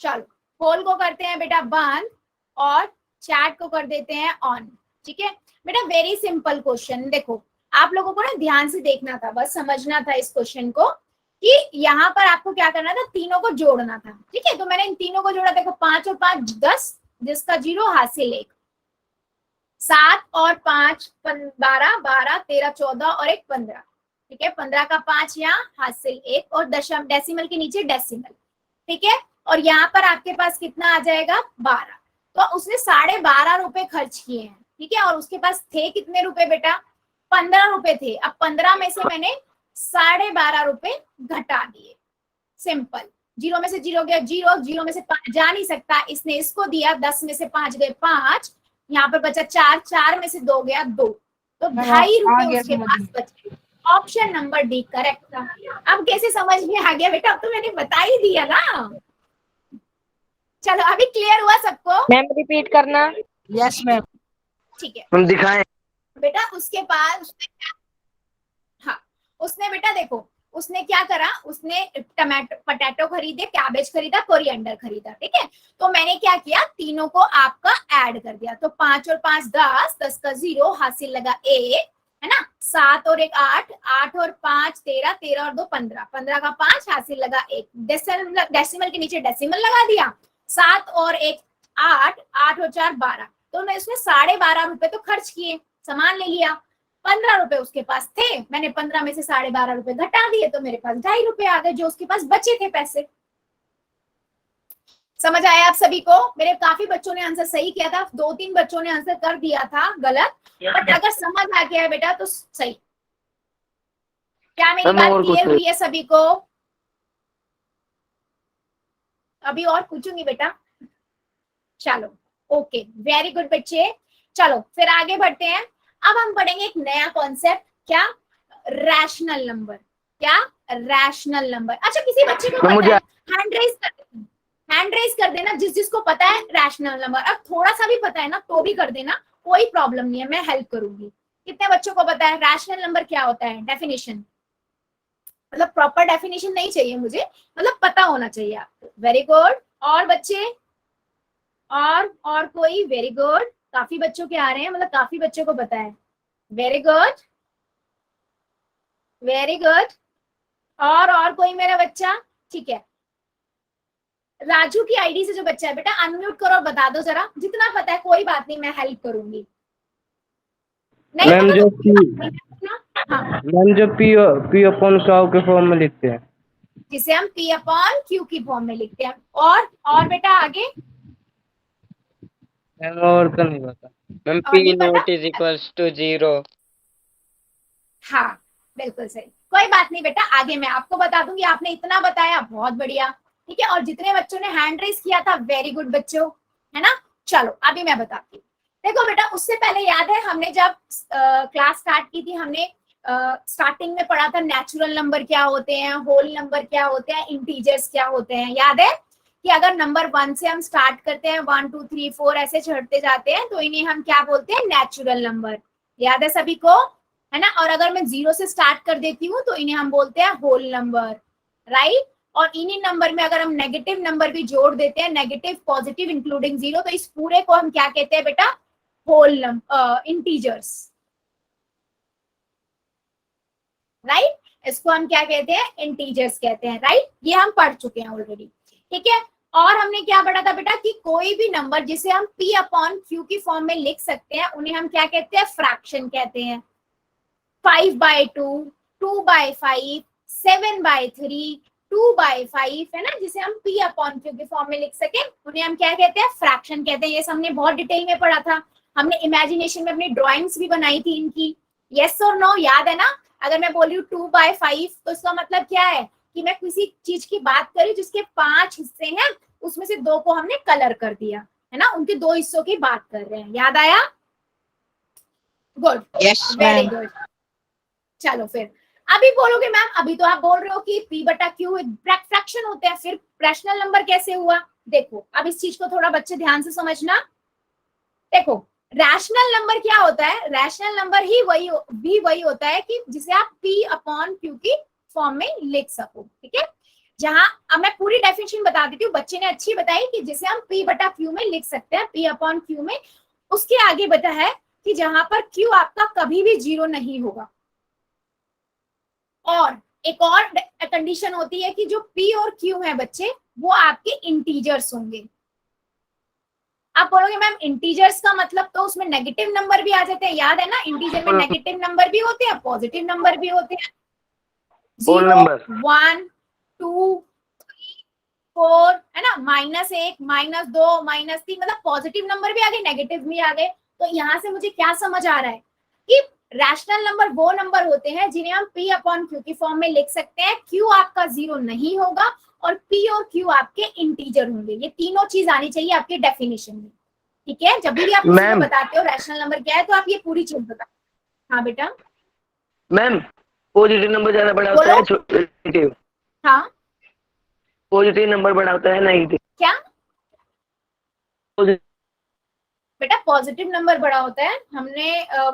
चलो पोल को करते हैं बेटा बंद और चैट को कर देते हैं ऑन, ठीक है बेटा। वेरी सिंपल क्वेश्चन, देखो आप लोगों को ना ध्यान से देखना था, बस समझना था इस क्वेश्चन को कि यहाँ पर आपको क्या करना था, तीनों को जोड़ना था, ठीक है। तो मैंने इन तीनों को जोड़ा, देखो 5 और 5 10, जिसका 0 हासिल 1, 7 और 5 12 12 13 14 और 1 15, ठीक है। 15 का 5 यहाँ हासिल 1 और डेसिमल के नीचे डेसिमल, ठीक है। और यहाँ पर आपके पास कितना आ जाएगा 12। तो उसने 12.5 रुपए खर्च किए हैं, ठीक है। और उसके पास थे कितने रुपए बेटा, 15 रुपए थे। अब 15 में से मैंने 12.5 रुपए घटा दिए, सिंपल। 0 में से 0 गया 0, 0 में से 5 जा नहीं सकता, इसने इसको दिया, 10 में से 5 गए 5, यहाँ पर बचा 4, 4 में से 2 गया 2, तो 2.5 रुपए उसके पास बचे। ऑप्शन नंबर डी करेक्ट था। अब कैसे समझ में आ गया बेटा, अब तो मैंने बता ही दिया ना। चलो अभी क्लियर हुआ सबको? मैम रिपीट करना। Yes ma'am. ठीक है हम दिखाएं बेटा, उसके पास उसने बेटा देखो उसने क्या करा, उसने टमाटो पोटैटो खरीदे, कैबेज खरीदा, कोरिएंडर खरीदा, ठीक है। तो मैंने क्या किया, तीनों को आपका ऐड कर दिया, तो 5 और 5 10, 10 का 0 हासिल लगा 1, है ना। 7 और 1 8, 8 और 5 13, 13 और 2 15, 15 का 5 हासिल लगा 1, डेसिमल के नीचे डेसिमल लगा दिया, 7 और 1 8, 8 और 4 12, तो उसने 12.5 रुपए तो खर्च किए, सामान ले लिया। 15 रुपए उसके पास थे, मैंने 15 में से 12.5 रुपए घटा दिए, तो मेरे पास 2.5 रुपए आ गए जो उसके पास बचे थे पैसे। समझ आया आप सभी को? मेरे काफी बच्चों ने आंसर सही किया था, 2-3 बच्चों ने आंसर कर दिया था गलत, बट अगर समझ आ गया है बेटा तो सही। क्या मेरी बात क्लियर हुई है सभी को? अभी और पूछूंगी बेटा। चलो ओके, वेरी गुड बच्चे। चलो फिर आगे बढ़ते हैं। अब हम पढ़ेंगे एक नया कॉन्सेप्ट, क्या, रैशनल नंबर। क्या, रैशनल नंबर। अच्छा, किसी बच्चे को पता है, हैंड रेज कर देना जिसको पता है रैशनल नंबर। अब थोड़ा सा भी पता है ना तो भी कर देना, कोई प्रॉब्लम नहीं है, मैं हेल्प करूंगी। कितने बच्चों को पता है रैशनल नंबर क्या होता है? डेफिनेशन, मतलब प्रॉपर डेफिनेशन नहीं चाहिए मुझे, मतलब पता होना चाहिए आपको। Very good. और बच्चे, और कोई? वेरी गुड, काफी बच्चों के आ रहे हैं, मतलब काफी बच्चों को पता है। Very good, very good. और कोई मेरा बच्चा? ठीक है, राजू की आईडी से जो बच्चा है बेटा अनम्यूट करो और बता दो जरा, जितना पता है कोई बात नहीं, मैं हेल्प करूंगी। नहीं मैम जो हाँ, मैम जो पी अपॉन क्यू के फॉर्म में लिखते हैं, जिसे हम P अपॉन Q की फॉर्म में लिखते हैं। और बेटा आगे? मैम और तो नहीं पता। मैम और पी नहीं पता? Not is equals to 0। हाँ, बिल्कुल सही। कोई बात नहीं बेटा, आगे मैं आपको बता दूंगी। आपने इतना बताया, बहुत बढ़िया। ठीक है, और जितने बच्चों ने हैंड रेज किया था, वेरी गुड बच्चों, है ना। चलो अभी मैं बताती हूँ। देखो बेटा, उससे पहले याद है हमने जब क्लास स्टार्ट की थी, हमने स्टार्टिंग में पढ़ा था नेचुरल नंबर क्या होते हैं, होल नंबर क्या होते हैं, इंटीजर्स क्या होते हैं। याद है कि अगर नंबर 1 से हम स्टार्ट करते हैं, 1 2 3 4 ऐसे चढ़ते जाते हैं, तो इन्हें हम क्या बोलते हैं? Natural number. याद है सभी को, है ना। और अगर मैं 0 से स्टार्ट कर देती हूँ तो इन्हें हम बोलते हैं होल नंबर, राइट। और इन्हीं नंबर में अगर हम नेगेटिव नंबर भी जोड़ देते हैं, नेगेटिव पॉजिटिव इंक्लूडिंग 0, तो इस पूरे को हम क्या कहते हैं बेटा? Whole number, integers, right. इसको हम क्या कहते हैं? इंटीजर्स कहते हैं, राइट। ये हम पढ़ चुके हैं ऑलरेडी, ठीक है। और हमने क्या पढ़ा था बेटा कि कोई भी नंबर जिसे हम P अपॉन Q की फॉर्म में लिख सकते हैं, उन्हें हम क्या कहते हैं? फ्रैक्शन कहते हैं। 5/2, 2/5, 7/3, 2/5, है ना, जिसे हम P अपॉन Q के फॉर्म में लिख सके, उन्हें हम क्या कहते हैं? फ्रैक्शन कहते हैं। ये हमने बहुत डिटेल में पढ़ा था, हमने इमेजिनेशन में अपनी ड्राइंग्स भी बनाई थी इनकी। यस और नो, याद है ना। अगर मैं बोल रही हूँ 2/5, तो इसका मतलब क्या है कि मैं किसी चीज की बात करी जिसके 5 हिस्से हैं, उसमें से 2 को हमने कलर कर दिया, है ना, उनके 2 हिस्सों की बात कर रहे हैं। याद आया? Good, yes very ma'am. Good. चलो फिर अभी बोलोगे मैम, अभी तो आप बोल रहे हो कि P/Q फ्रैक्शन होते हैं, फिर रैशनल नंबर कैसे हुआ? देखो, अब इस चीज को थोड़ा बच्चे ध्यान से समझना। देखो, रैशनल नंबर क्या होता है? रैशनल नंबर ही वही होता है कि जिसे आप P अपॉन Q की फॉर्म में लिख सको, ठीक है। जहां, अब मैं पूरी डेफिनेशन बता देती हूँ, बच्चे ने अच्छी बताई कि जिसे हम P/Q में लिख सकते हैं, P अपॉन Q में। उसके आगे बता है कि जहां पर Q आपका कभी भी 0 नहीं होगा। और एक और कंडीशन होती है कि जो P और Q है बच्चे, वो आपके इंटीजर्स होंगे। आप बोलोगे मैम इंटीजर्स का मतलब तो उसमें नेगेटिव नंबर भी आ जाते हैं। याद है ना, इंटीजर में नेगेटिव नंबर भी होते हैं, पॉजिटिव नंबर भी होते हैं। 0, 1, 2, 3, 4, है ना, -1, -2, -3, मतलब पॉजिटिव नंबर भी आ गए, नेगेटिव भी आ गए। तो यहाँ से मुझे क्या समझ आ रहा है कि रैशनल नंबर वो नंबर होते हैं जिन्हें हम P अपॉन Q की फॉर्म में लिख सकते हैं। Q आपका 0 नहीं होगा और P और Q आपके इंटीजर होंगे। ये तीनों चीज आनी चाहिए आपके डेफिनेशन में, ठीक है। जब भी आप किसी को बताते हो रैशनल नंबर क्या है, तो आप ये पूरी चीज बताओ। हाँ बेटा। मैम पॉजिटिव नंबर ज्यादा बड़ा होता है, नेगेटिव? हाँ, पॉजिटिव नंबर बड़ा होता है, नेगेटिव? क्या बेटा? पॉजिटिव नंबर बड़ा होता है। हमने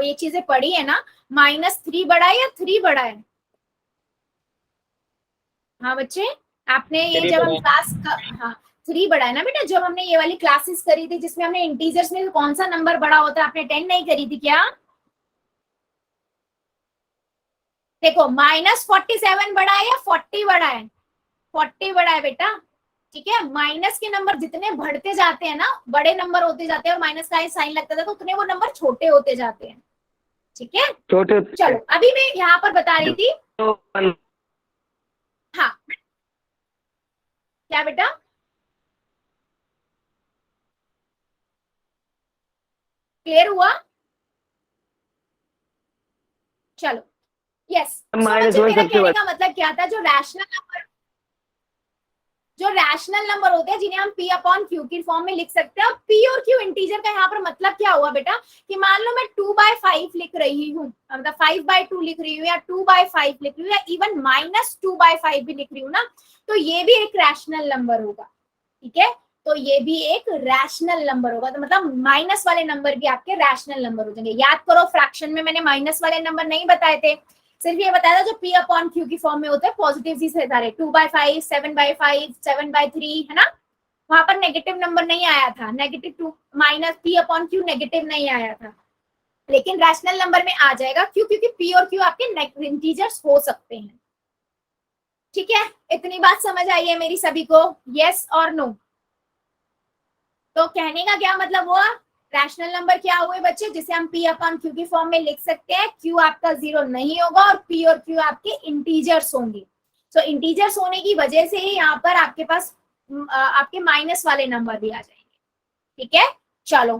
ये चीजें पढ़ी है ना। -3 बड़ा है या 3 बड़ा है? हाँ बच्चे, आपने ये जब हम हाँ 3 बड़ा है ना बेटा। जब हमने ये वाली क्लासेस करी थी जिसमें हमने इंटीजर्स में कौन सा नंबर बड़ा होता है, आपने 10 नहीं करी थी क्या? देखो, -47 बड़ा है या 40 बड़ा है? 40 बड़ा है बेटा, ठीक है। माइनस के नंबर जितने बढ़ते जाते हैं ना, बड़े नंबर होते जाते हैं, और माइनस का साइन लगता था, तो उतने वो नंबर छोटे होते जाते हैं, ठीक है। छोटे। चलो अभी मैं यहाँ पर बता रही थी। हाँ, क्या बेटा? क्लियर हुआ? चलो, यस। -1 मेरा सबसे कहने बड़ा। का मतलब क्या था? जो रैशनल नंबर, जो रैशनल नंबर होते हैं जिन्हें हम p अपॉन क्यू की फॉर्म में लिख सकते हैं। और p और q इंटीजर का यहाँ पर मतलब क्या हुआ बेटा कि मान लो मैं 2/5 लिख रही हूँ, मतलब 5/2 लिख रही हूँ या 2/5 लिख रही हूँ या इवन -2/5 भी लिख रही हूँ ना, तो ये भी एक रैशनल नंबर होगा। ठीक है, तो ये भी एक रैशनल नंबर होगा। तो मतलब माइनस वाले नंबर भी आपके रैशनल नंबर हो जाएंगे। याद करो फ्रैक्शन में मैंने माइनस वाले नंबर नहीं बताए थे, सिर्फ ये बताया था जो p अपॉन क्यू की फॉर्म में होते हैं पॉजिटिव ही से सारे 2/5, 7/5, 7/3 है ना, वहां पर नेगेटिव नंबर नहीं आया था, negative two minus p upon Q negative नहीं आया था, लेकिन रैशनल नंबर में आ जाएगा क्यों, क्योंकि p और q आपके इंटीजर्स हो सकते हैं। ठीक है, इतनी बात समझ आई है मेरी सभी को, यस और नो? तो कहने का क्या मतलब हुआ, रैशनल नंबर क्या हुए बच्चे जिसे हम p अपॉन q की फॉर्म में लिख सकते हैं। q आपका 0 नहीं होगा और p और q आपके इंटीजर्स होंगे। तो इंटीजर्स होने की वजह से यहाँ पर आपके पास आपके माइनस वाले नंबर भी आ जाएंगे। ठीक है, चलो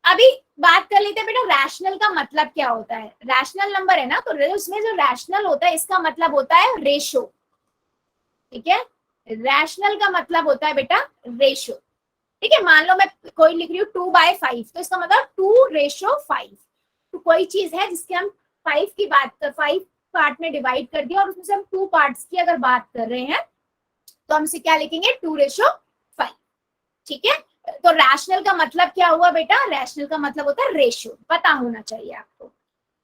अभी बात कर लेते हैं बेटा रैशनल का मतलब क्या होता है। रैशनल नंबर है ना, तो उसमें जो रैशनल होता है इसका मतलब होता है रेशो। ठीक है, रैशनल का मतलब होता है बेटा रेशो। ठीक है, मान लो मैं कोई लिख रही हूँ 2/5, तो इसका मतलब 2:5। तो कोई चीज है जिसके हम 5 की बात कर 5 पार्ट में डिवाइड कर दिया और उसमें से हम 2 पार्ट्स की अगर बात कर रहे हैं तो हम इसे क्या लिखेंगे 2:5। ठीक है, तो रैशनल का मतलब क्या हुआ बेटा, रैशनल का मतलब होता है रेशो, पता होना चाहिए आपको।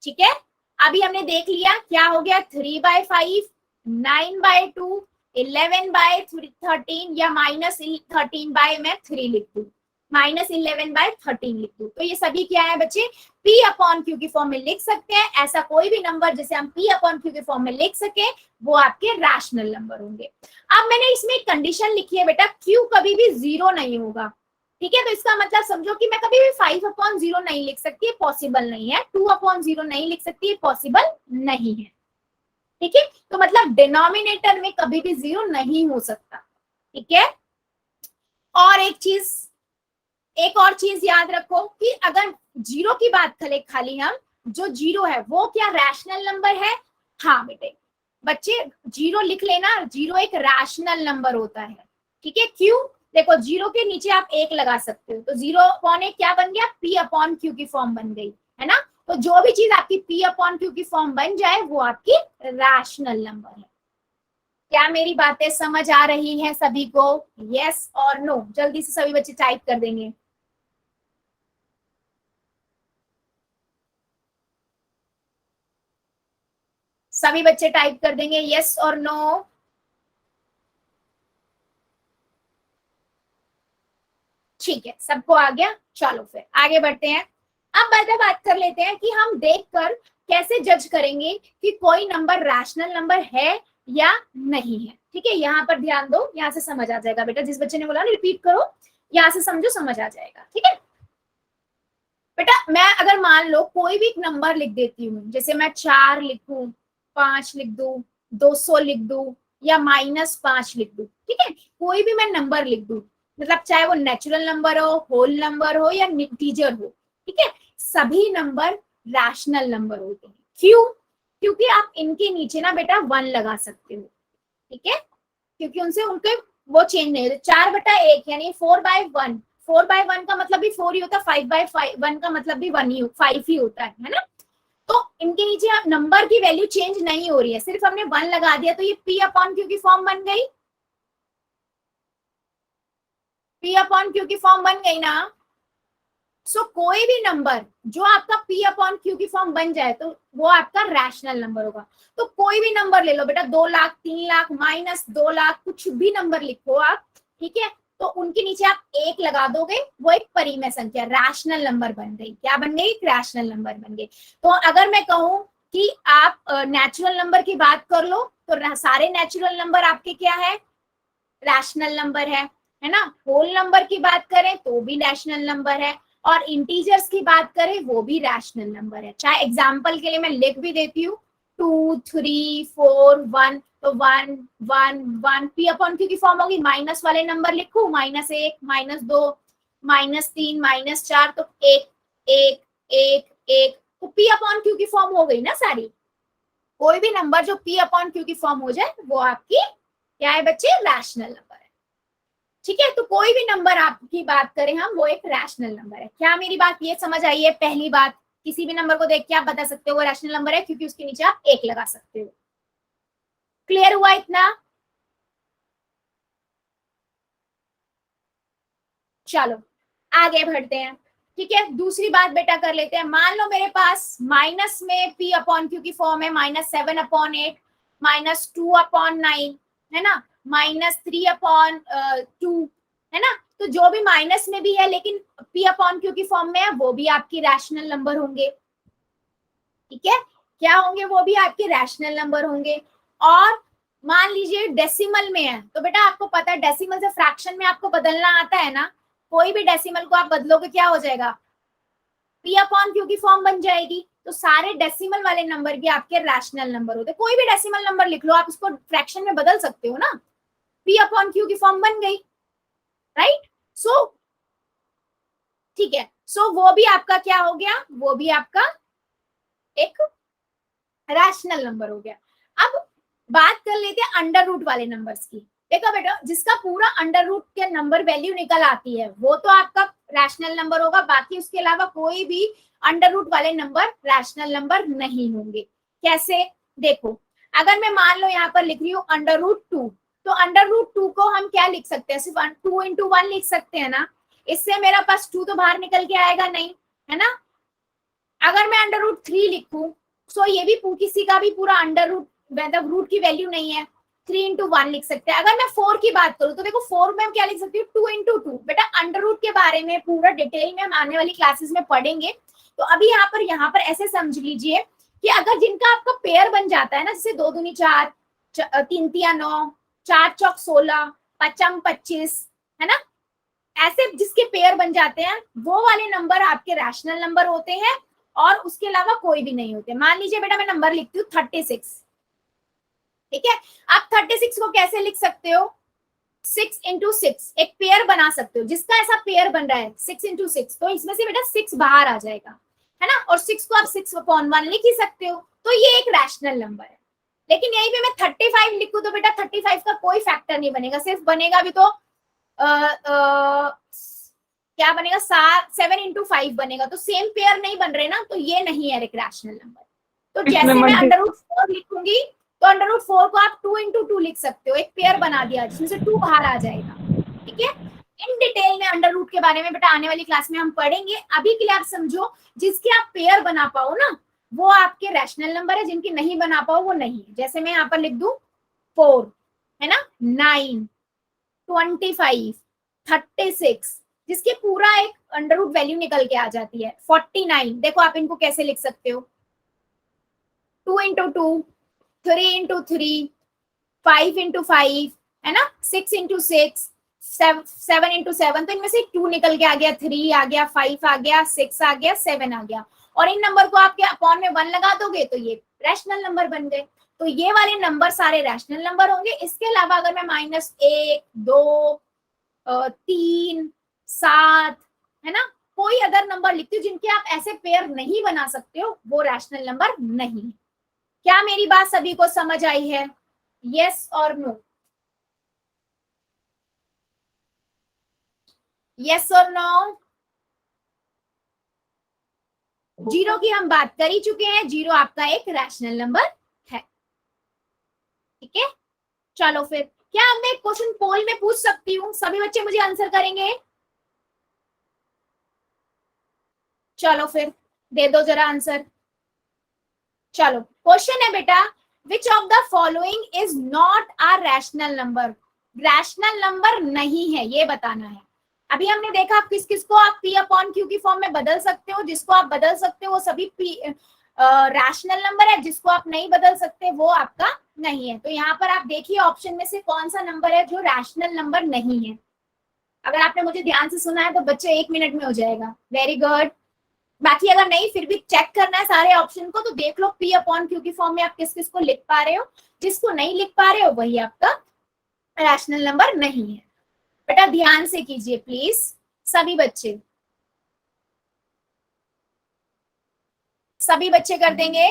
ठीक है, अभी हमने देख लिया क्या हो गया 3/5, 9/2, 11/13 या -13 मैं 3 लिख दूं, -11/13 लिख दूं। तो ये सभी क्या है बच्चे, p अपॉन क्यू की फॉर्म में लिख सकते हैं। ऐसा कोई भी नंबर जिसे हम p अपॉन क्यू की फॉर्म में लिख सके वो आपके रैशनल नंबर होंगे। अब मैंने इसमें एक कंडीशन लिखी है बेटा, q कभी भी 0 नहीं होगा। ठीक है, तो इसका मतलब समझो कि मैं कभी भी 5/0 नहीं लिख सकती, पॉसिबल नहीं है। 2/0 नहीं लिख सकती, पॉसिबल नहीं है। ठीक है, तो मतलब डिनोमिनेटर में कभी भी 0 नहीं हो सकता। ठीक है, और एक और चीज याद रखो कि अगर 0 की बात करें खाली हम, जो 0 है वो क्या रैशनल नंबर है? हाँ बेटे बच्चे 0 लिख लेना, 0 एक रैशनल नंबर होता है। ठीक है, क्यों? देखो 0 के नीचे आप 1 लगा सकते हो, तो 0/1 क्या बन गया, p अपॉन क्यू की फॉर्म बन गई, है ना। तो जो भी चीज आपकी p अपॉन क्यू की फॉर्म बन जाए वो आपकी रैशनल नंबर है। क्या मेरी बातें समझ आ रही हैं सभी को, यस और नो? जल्दी से सभी बच्चे टाइप कर देंगे। सभी बच्चे टाइप कर देंगे यस और नो। ठीक है, सबको आ गया, चलो फिर आगे बढ़ते हैं। अब बात कर लेते हैं कि हम देखकर कैसे जज करेंगे कि कोई नंबर रैशनल नंबर है या नहीं है। ठीक है, यहाँ पर ध्यान दो, यहाँ से समझ आ जाएगा बेटा, जिस बच्चे ने बोला ना रिपीट करो, यहाँ से समझो, समझ आ जाएगा। ठीक है बेटा, मैं अगर मान लो कोई भी नंबर लिख देती हूँ, जैसे मैं 4 लिखूं, 5 लिख दूं, 200 लिख दूं या -5 लिख दूं। ठीक है, कोई भी मैं नंबर लिख दूं, मतलब चाहे वो नेचुरल नंबर हो, होल नंबर हो या इंटीजर हो। ठीक है, सभी नंबर रैशनल नंबर होते हैं। क्यों? क्योंकि आप इनके नीचे ना बेटा 1 लगा सकते हो। ठीक है, क्योंकि उनसे उनके वो चेंज नहीं होते। 4/1 यानी 4/1, 4/1 का मतलब भी 4 ही होता है, 5/1 का मतलब भी 5 ही होता है ना। तो इनके नीचे नंबर की वैल्यू चेंज नहीं हो रही है, सिर्फ हमने 1 लगा दिया, तो ये p अपॉन क्यू की फॉर्म बन गई, p अपॉन क्यू की फॉर्म बन गई ना। सो कोई भी नंबर जो आपका p अपॉन क्यू की फॉर्म बन जाए तो वो आपका रैशनल नंबर होगा। तो कोई भी नंबर ले लो बेटा, 2 लाख, 3 लाख, -2 लाख, कुछ भी नंबर लिखो आप। ठीक है, तो उनके नीचे आप 1 लगा दोगे, वो एक परिमेय संख्या रैशनल नंबर बन गई। क्या बन गई? रैशनल नंबर बन गई। तो अगर मैं कहूं कि आप नेचुरल नंबर की बात कर लो, तो सारे नेचुरल नंबर आपके क्या है? रैशनल नंबर है ना। होल नंबर की बात करें तो भी रैशनल नंबर है, और इंटीजर्स की बात करें वो भी रैशनल नंबर है। चाहे एग्जाम्पल के लिए मैं लिख भी देती हूँ 2, 3, 4, 1, तो 1, 1, 1 p अपॉन क्यू की फॉर्म होगी। माइनस वाले नंबर लिखूं, -1, -2, -3, -4, तो 1, 1, 1, 1, तो p अपॉन क्यू की फॉर्म हो गई ना सारी। कोई भी नंबर जो p अपॉन क्यू की फॉर्म हो जाए वो आपकी क्या है बच्चे? रैशनल नंबर है। ठीक है, तो कोई भी नंबर आपकी बात करें हम, वो एक रैशनल नंबर है। क्या मेरी बात ये समझ आई है? पहली बात, किसी भी नंबर को देख के आप बता सकते हो वो रैशनल नंबर है, क्योंकि उसके नीचे आप 1 लगा सकते हो। क्लियर हुआ इतना? चलो आगे बढ़ते हैं। ठीक है, दूसरी बात बेटा कर लेते हैं। मान लो मेरे पास माइनस में p अपॉन क्यू की फॉर्म है -7/8, -2/9, है ना, -3/2, है ना। तो जो भी माइनस में भी है लेकिन p अपॉन क्यू की फॉर्म में है, वो भी आपकी रैशनल नंबर होंगे। ठीक है, क्या होंगे? वो भी आपके रैशनल नंबर होंगे। और मान लीजिए डेसिमल में है, तो बेटा आपको पता है डेसिमल से फ्रैक्शन में आपको बदलना आता है ना। कोई भी डेसिमल को आप बदलोगे क्या हो जाएगा? p अपॉन क्यू की फॉर्म बन जाएगी। तो सारे डेसिमल वाले नंबर भी आपके रैशनल नंबर होते हैं। कोई भी डेसिमल नंबर लिख लो, आप इसको फ्रैक्शन में बदल सकते हो ना। p अपॉन क्यू की फॉर्म बन गई, राइट। सो ठीक है, सो वो भी आपका क्या हो गया? वो भी आपका एक रैशनल नंबर हो गया। अब बात कर लेते हैं अंडर रूट वाले नंबर्स की। देखो बेटा, जिसका पूरा अंडर रूट के नंबर वैल्यू निकल आती है वो तो आपका रैशनल नंबर होगा, बाकी उसके अलावा कोई भी अंडर रूट वाले नंबर रैशनल नंबर नहीं होंगे। कैसे? देखो, अगर मैं मान लो यहाँ पर लिख रही हूँ √2, तो √2 को हम क्या लिख सकते हैं? सिर्फ 2 × 1 लिख सकते हैं ना। इससे मेरा पास 2 तो बाहर निकल के आएगा नहीं, है ना। अगर मैं √3 लिखूं, सो ये भी किसी का भी पूरा अंडर रूट, मतलब रूट की वैल्यू नहीं है, 3 × 1 लिख सकते हैं। अगर मैं 4 की बात करूं तो देखो 4 में हम क्या लिख सकती हूँ? 2 × 2। बेटा अंडर रूट के बारे में पूरा डिटेल में हम आने वाली क्लासेस में पढ़ेंगे। तो अभी यहाँ पर ऐसे समझ लीजिए कि अगर जिनका आपका पेयर बन जाता है ना, जैसे 2 दूनी 4, 3 तिया 9, 4 चौक 16, 5 25, है ना, ऐसे जिसके पेयर बन जाते हैं वो वाले नंबर आपके रैशनल नंबर होते हैं, और उसके अलावा कोई भी नहीं होते। मान लीजिए बेटा मैं नंबर लिखती हूँ 36। ठीक है, आप 36 को कैसे लिख सकते हो? 6 × 6 एक पेयर बना सकते हो। जिसका ऐसा पेयर बन रहा है 6 × 6, तो इसमें से बेटा 6 बाहर आ जाएगा, है ना। और 6 को आप 6/1 लिख ही सकते हो। तो ये एक रैशनल नंबर है। लेकिन यहीं पे मैं 35 लिखूं तो बेटा 35 का कोई फैक्टर नहीं बनेगा, सिर्फ बनेगा भी तो क्या बनेगा? 7 × 5 बनेगा। तो सेम पेयर नहीं बन रहे ना, तो ये नहीं है एक रैशनल नंबर। तो जैसे मैं √4 लिखूंगी तो √4 को आप 2 × 2 लिख सकते हो, एक पेयर बना दिया जिसमें से 2 बाहर आ जाएगा। ठीक है, इन डिटेल में अंडर रूट के बारे में बेटा आने वाली क्लास में हम पढ़ेंगे। अभी के लिए आप समझो, जिसके आप पेयर बना पाओ ना वो आपके रैशनल नंबर है, जिनकी नहीं बना पाओ वो नहीं है। जैसे मैं यहाँ पर लिख दूं 4, है ना, 9, 25, 36, जिसके पूरा एक अंडर रूट वैल्यू निकल के आ जाती है। 49, देखो आप इनको कैसे लिख सकते हो? 2 × 2, 3 × 3, 5 × 5, है ना, 6 × 6, 7 × 7। तो इनमें से 2 निकल के आ गया, 3 आ गया, 5 आ गया, 6 आ गया, 7 आ गया। और इन नंबर को आपके अपॉन में 1 लगा दोगे तो ये रैशनल नंबर बन गए। तो ये वाले नंबर सारे रैशनल नंबर होंगे। इसके अलावा अगर मैं -1, 2, 3, 7, है ना, कोई अदर नंबर लिखती हूँ जिनके आप ऐसे पेयर नहीं बना सकते हो, वो रैशनल नंबर नहीं है। क्या मेरी बात सभी को समझ आई है? यस और नो? यस और नो? जीरो की हम बात कर ही चुके हैं, जीरो आपका एक रैशनल नंबर है। ठीक है, चलो फिर क्या मैं क्वेश्चन पोल में पूछ सकती हूँ? सभी बच्चे मुझे आंसर करेंगे? चलो फिर दे दो जरा आंसर। चलो क्वेश्चन है बेटा, which of the following is not a rational number? Rational number नहीं है, ये बताना है। अभी हमने देखा किस किस को आप p अपॉन q की फॉर्म में बदल सकते हो। जिसको आप बदल सकते हो वो सभी रैशनल नंबर है, जिसको आप नहीं बदल सकते वो आपका नहीं है। तो यहाँ पर आप देखिए ऑप्शन में से कौन सा नंबर है जो रैशनल नंबर नहीं है। अगर आपने मुझे ध्यान से सुना है तो बच्चे 1 मिनट में हो जाएगा। Very good. बाकी अगर नहीं फिर भी चेक करना है सारे ऑप्शन को, तो देख लो p अपॉन q की फॉर्म में आप किस किस को लिख पा रहे हो। जिसको नहीं लिख पा रहे हो वही आपका रैशनल नंबर नहीं है। बेटा ध्यान से कीजिए प्लीज सभी बच्चे। सभी बच्चे कर देंगे?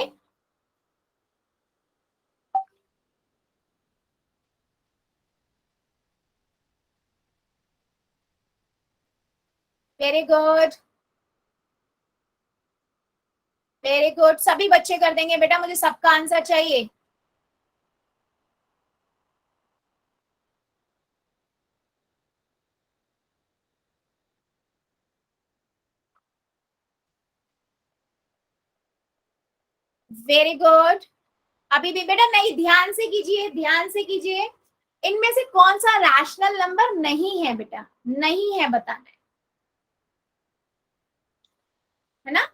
वेरी गुड, वेरी गुड, सभी बच्चे कर देंगे बेटा, मुझे सबका आंसर चाहिए। वेरी गुड, अभी भी बेटा नहीं, ध्यान से कीजिए, ध्यान से कीजिए। इनमें से कौन सा रैशनल नंबर नहीं है बेटा, नहीं है बताना है ना।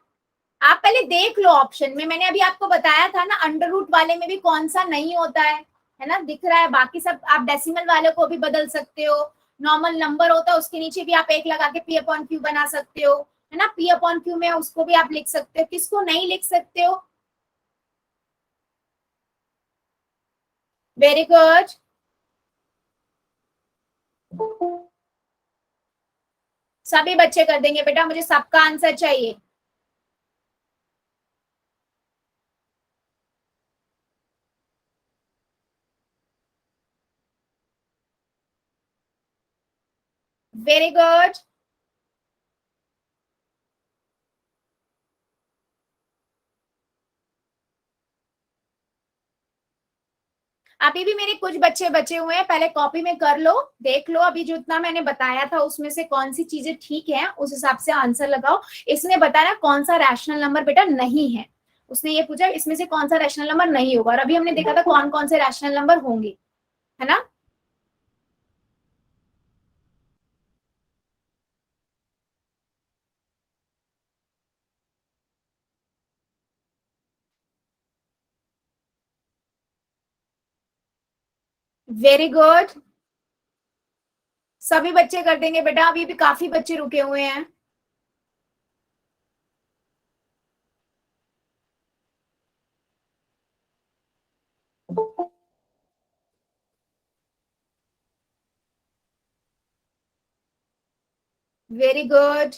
आप पहले देख लो ऑप्शन में, मैंने अभी आपको बताया था ना अंडर रूट वाले में भी कौन सा नहीं होता है ना, दिख रहा है। बाकी सब आप डेसिमल वाले को भी बदल सकते हो, नॉर्मल नंबर होता है उसके नीचे भी आप एक लगा के पी अपॉन क्यू बना सकते हो, है ना। पी अपॉन क्यू में उसको भी आप लिख सकते हो, किसको नहीं लिख सकते हो। वेरी गुड, सभी बच्चे कर देंगे बेटा, मुझे सबका आंसर चाहिए। वेरी गुड, अभी भी मेरे कुछ बच्चे बचे हुए हैं, पहले कॉपी में कर लो, देख लो अभी जो इतना मैंने बताया था उसमें से कौन सी चीजें ठीक है, उस हिसाब से आंसर लगाओ। इसने बताया कौन सा रैशनल नंबर बेटा नहीं है, उसने ये पूछा इसमें से कौन सा रैशनल नंबर नहीं होगा, और अभी हमने देखा था कौन कौन से रैशनल नंबर होंगे, है ना। वेरी गुड, सभी बच्चे कर देंगे बेटा, अभी भी काफी बच्चे रुके हुए हैं। वेरी गुड,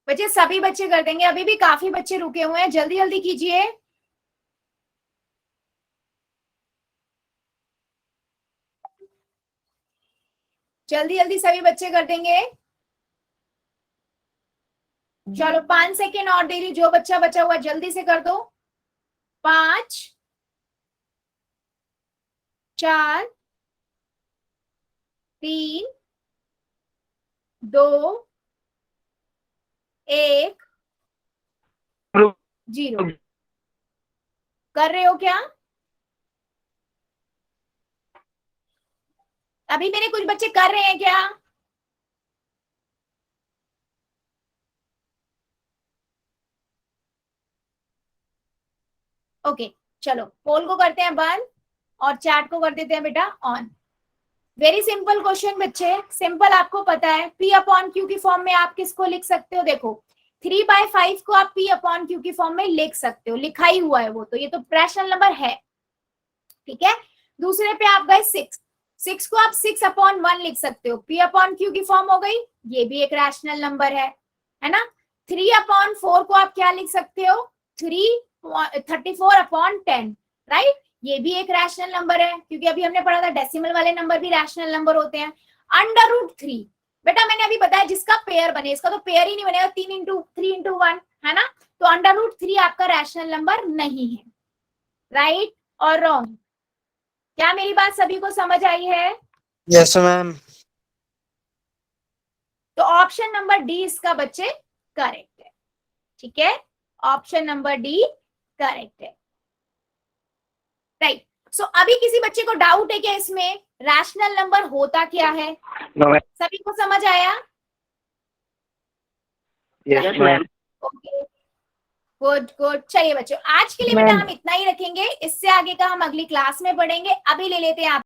बच्चे सभी बच्चे कर देंगे, अभी भी काफी बच्चे रुके हुए हैं, जल्दी जल्दी कीजिए। जल्दी जल्दी सभी बच्चे कर देंगे। चलो 5 सेकेंड और दे रही, जो बच्चा बचा हुआ जल्दी से कर दो। 5 4 3 2 1 0। कर रहे हो क्या? अभी मेरे कुछ बच्चे कर रहे हैं क्या? ओके, चलो पोल को करते हैं बंद और चैट को कर देते हैं बेटा ऑन। वेरी सिंपल क्वेश्चन बच्चे, सिंपल, आपको पता है पी अपॉन क्यू की फॉर्म में आप किसको लिख सकते हो, देखो 3/5 को आप पी अपॉन क्यू की फॉर्म में लिख सकते हो, लिखा ही हुआ है वो तो, ये तो रैशनल नंबर है, ठीक है। दूसरे पे आप गए 6 को आप 6/1 लिख सकते हो, पी अपॉन क्यू की फॉर्म हो गई, ये भी एक रैशनल नंबर है ना। 3/4 को आप क्या लिख सकते हो, 34/10, राइट, ये भी एक रैशनल नंबर है, क्योंकि अभी हमने पढ़ा था डेसिमल वाले नंबर भी रैशनल नंबर होते हैं। √3 बेटा मैंने अभी बताया जिसका पेयर बने, इसका तो पेयर ही नहीं बनेगा, 3 × 1 है ना, तो √3 आपका रैशनल नंबर नहीं है, राइट और रॉन्ग। क्या मेरी बात सभी को समझ आई है? Yes ma'am. तो ऑप्शन नंबर डी इसका बच्चे करेक्ट है, ठीक है, ऑप्शन नंबर डी करेक्ट है, राइट। सो अभी किसी बच्चे को डाउट है क्या इसमें रैशनल नंबर होता क्या है? सभी को समझ आया? Yes ma'am. Okay, good good. चलिए बच्चों आज के लिए बेटा हम इतना ही रखेंगे, इससे आगे का हम अगली क्लास में पढ़ेंगे। अभी ले लेते हैं आप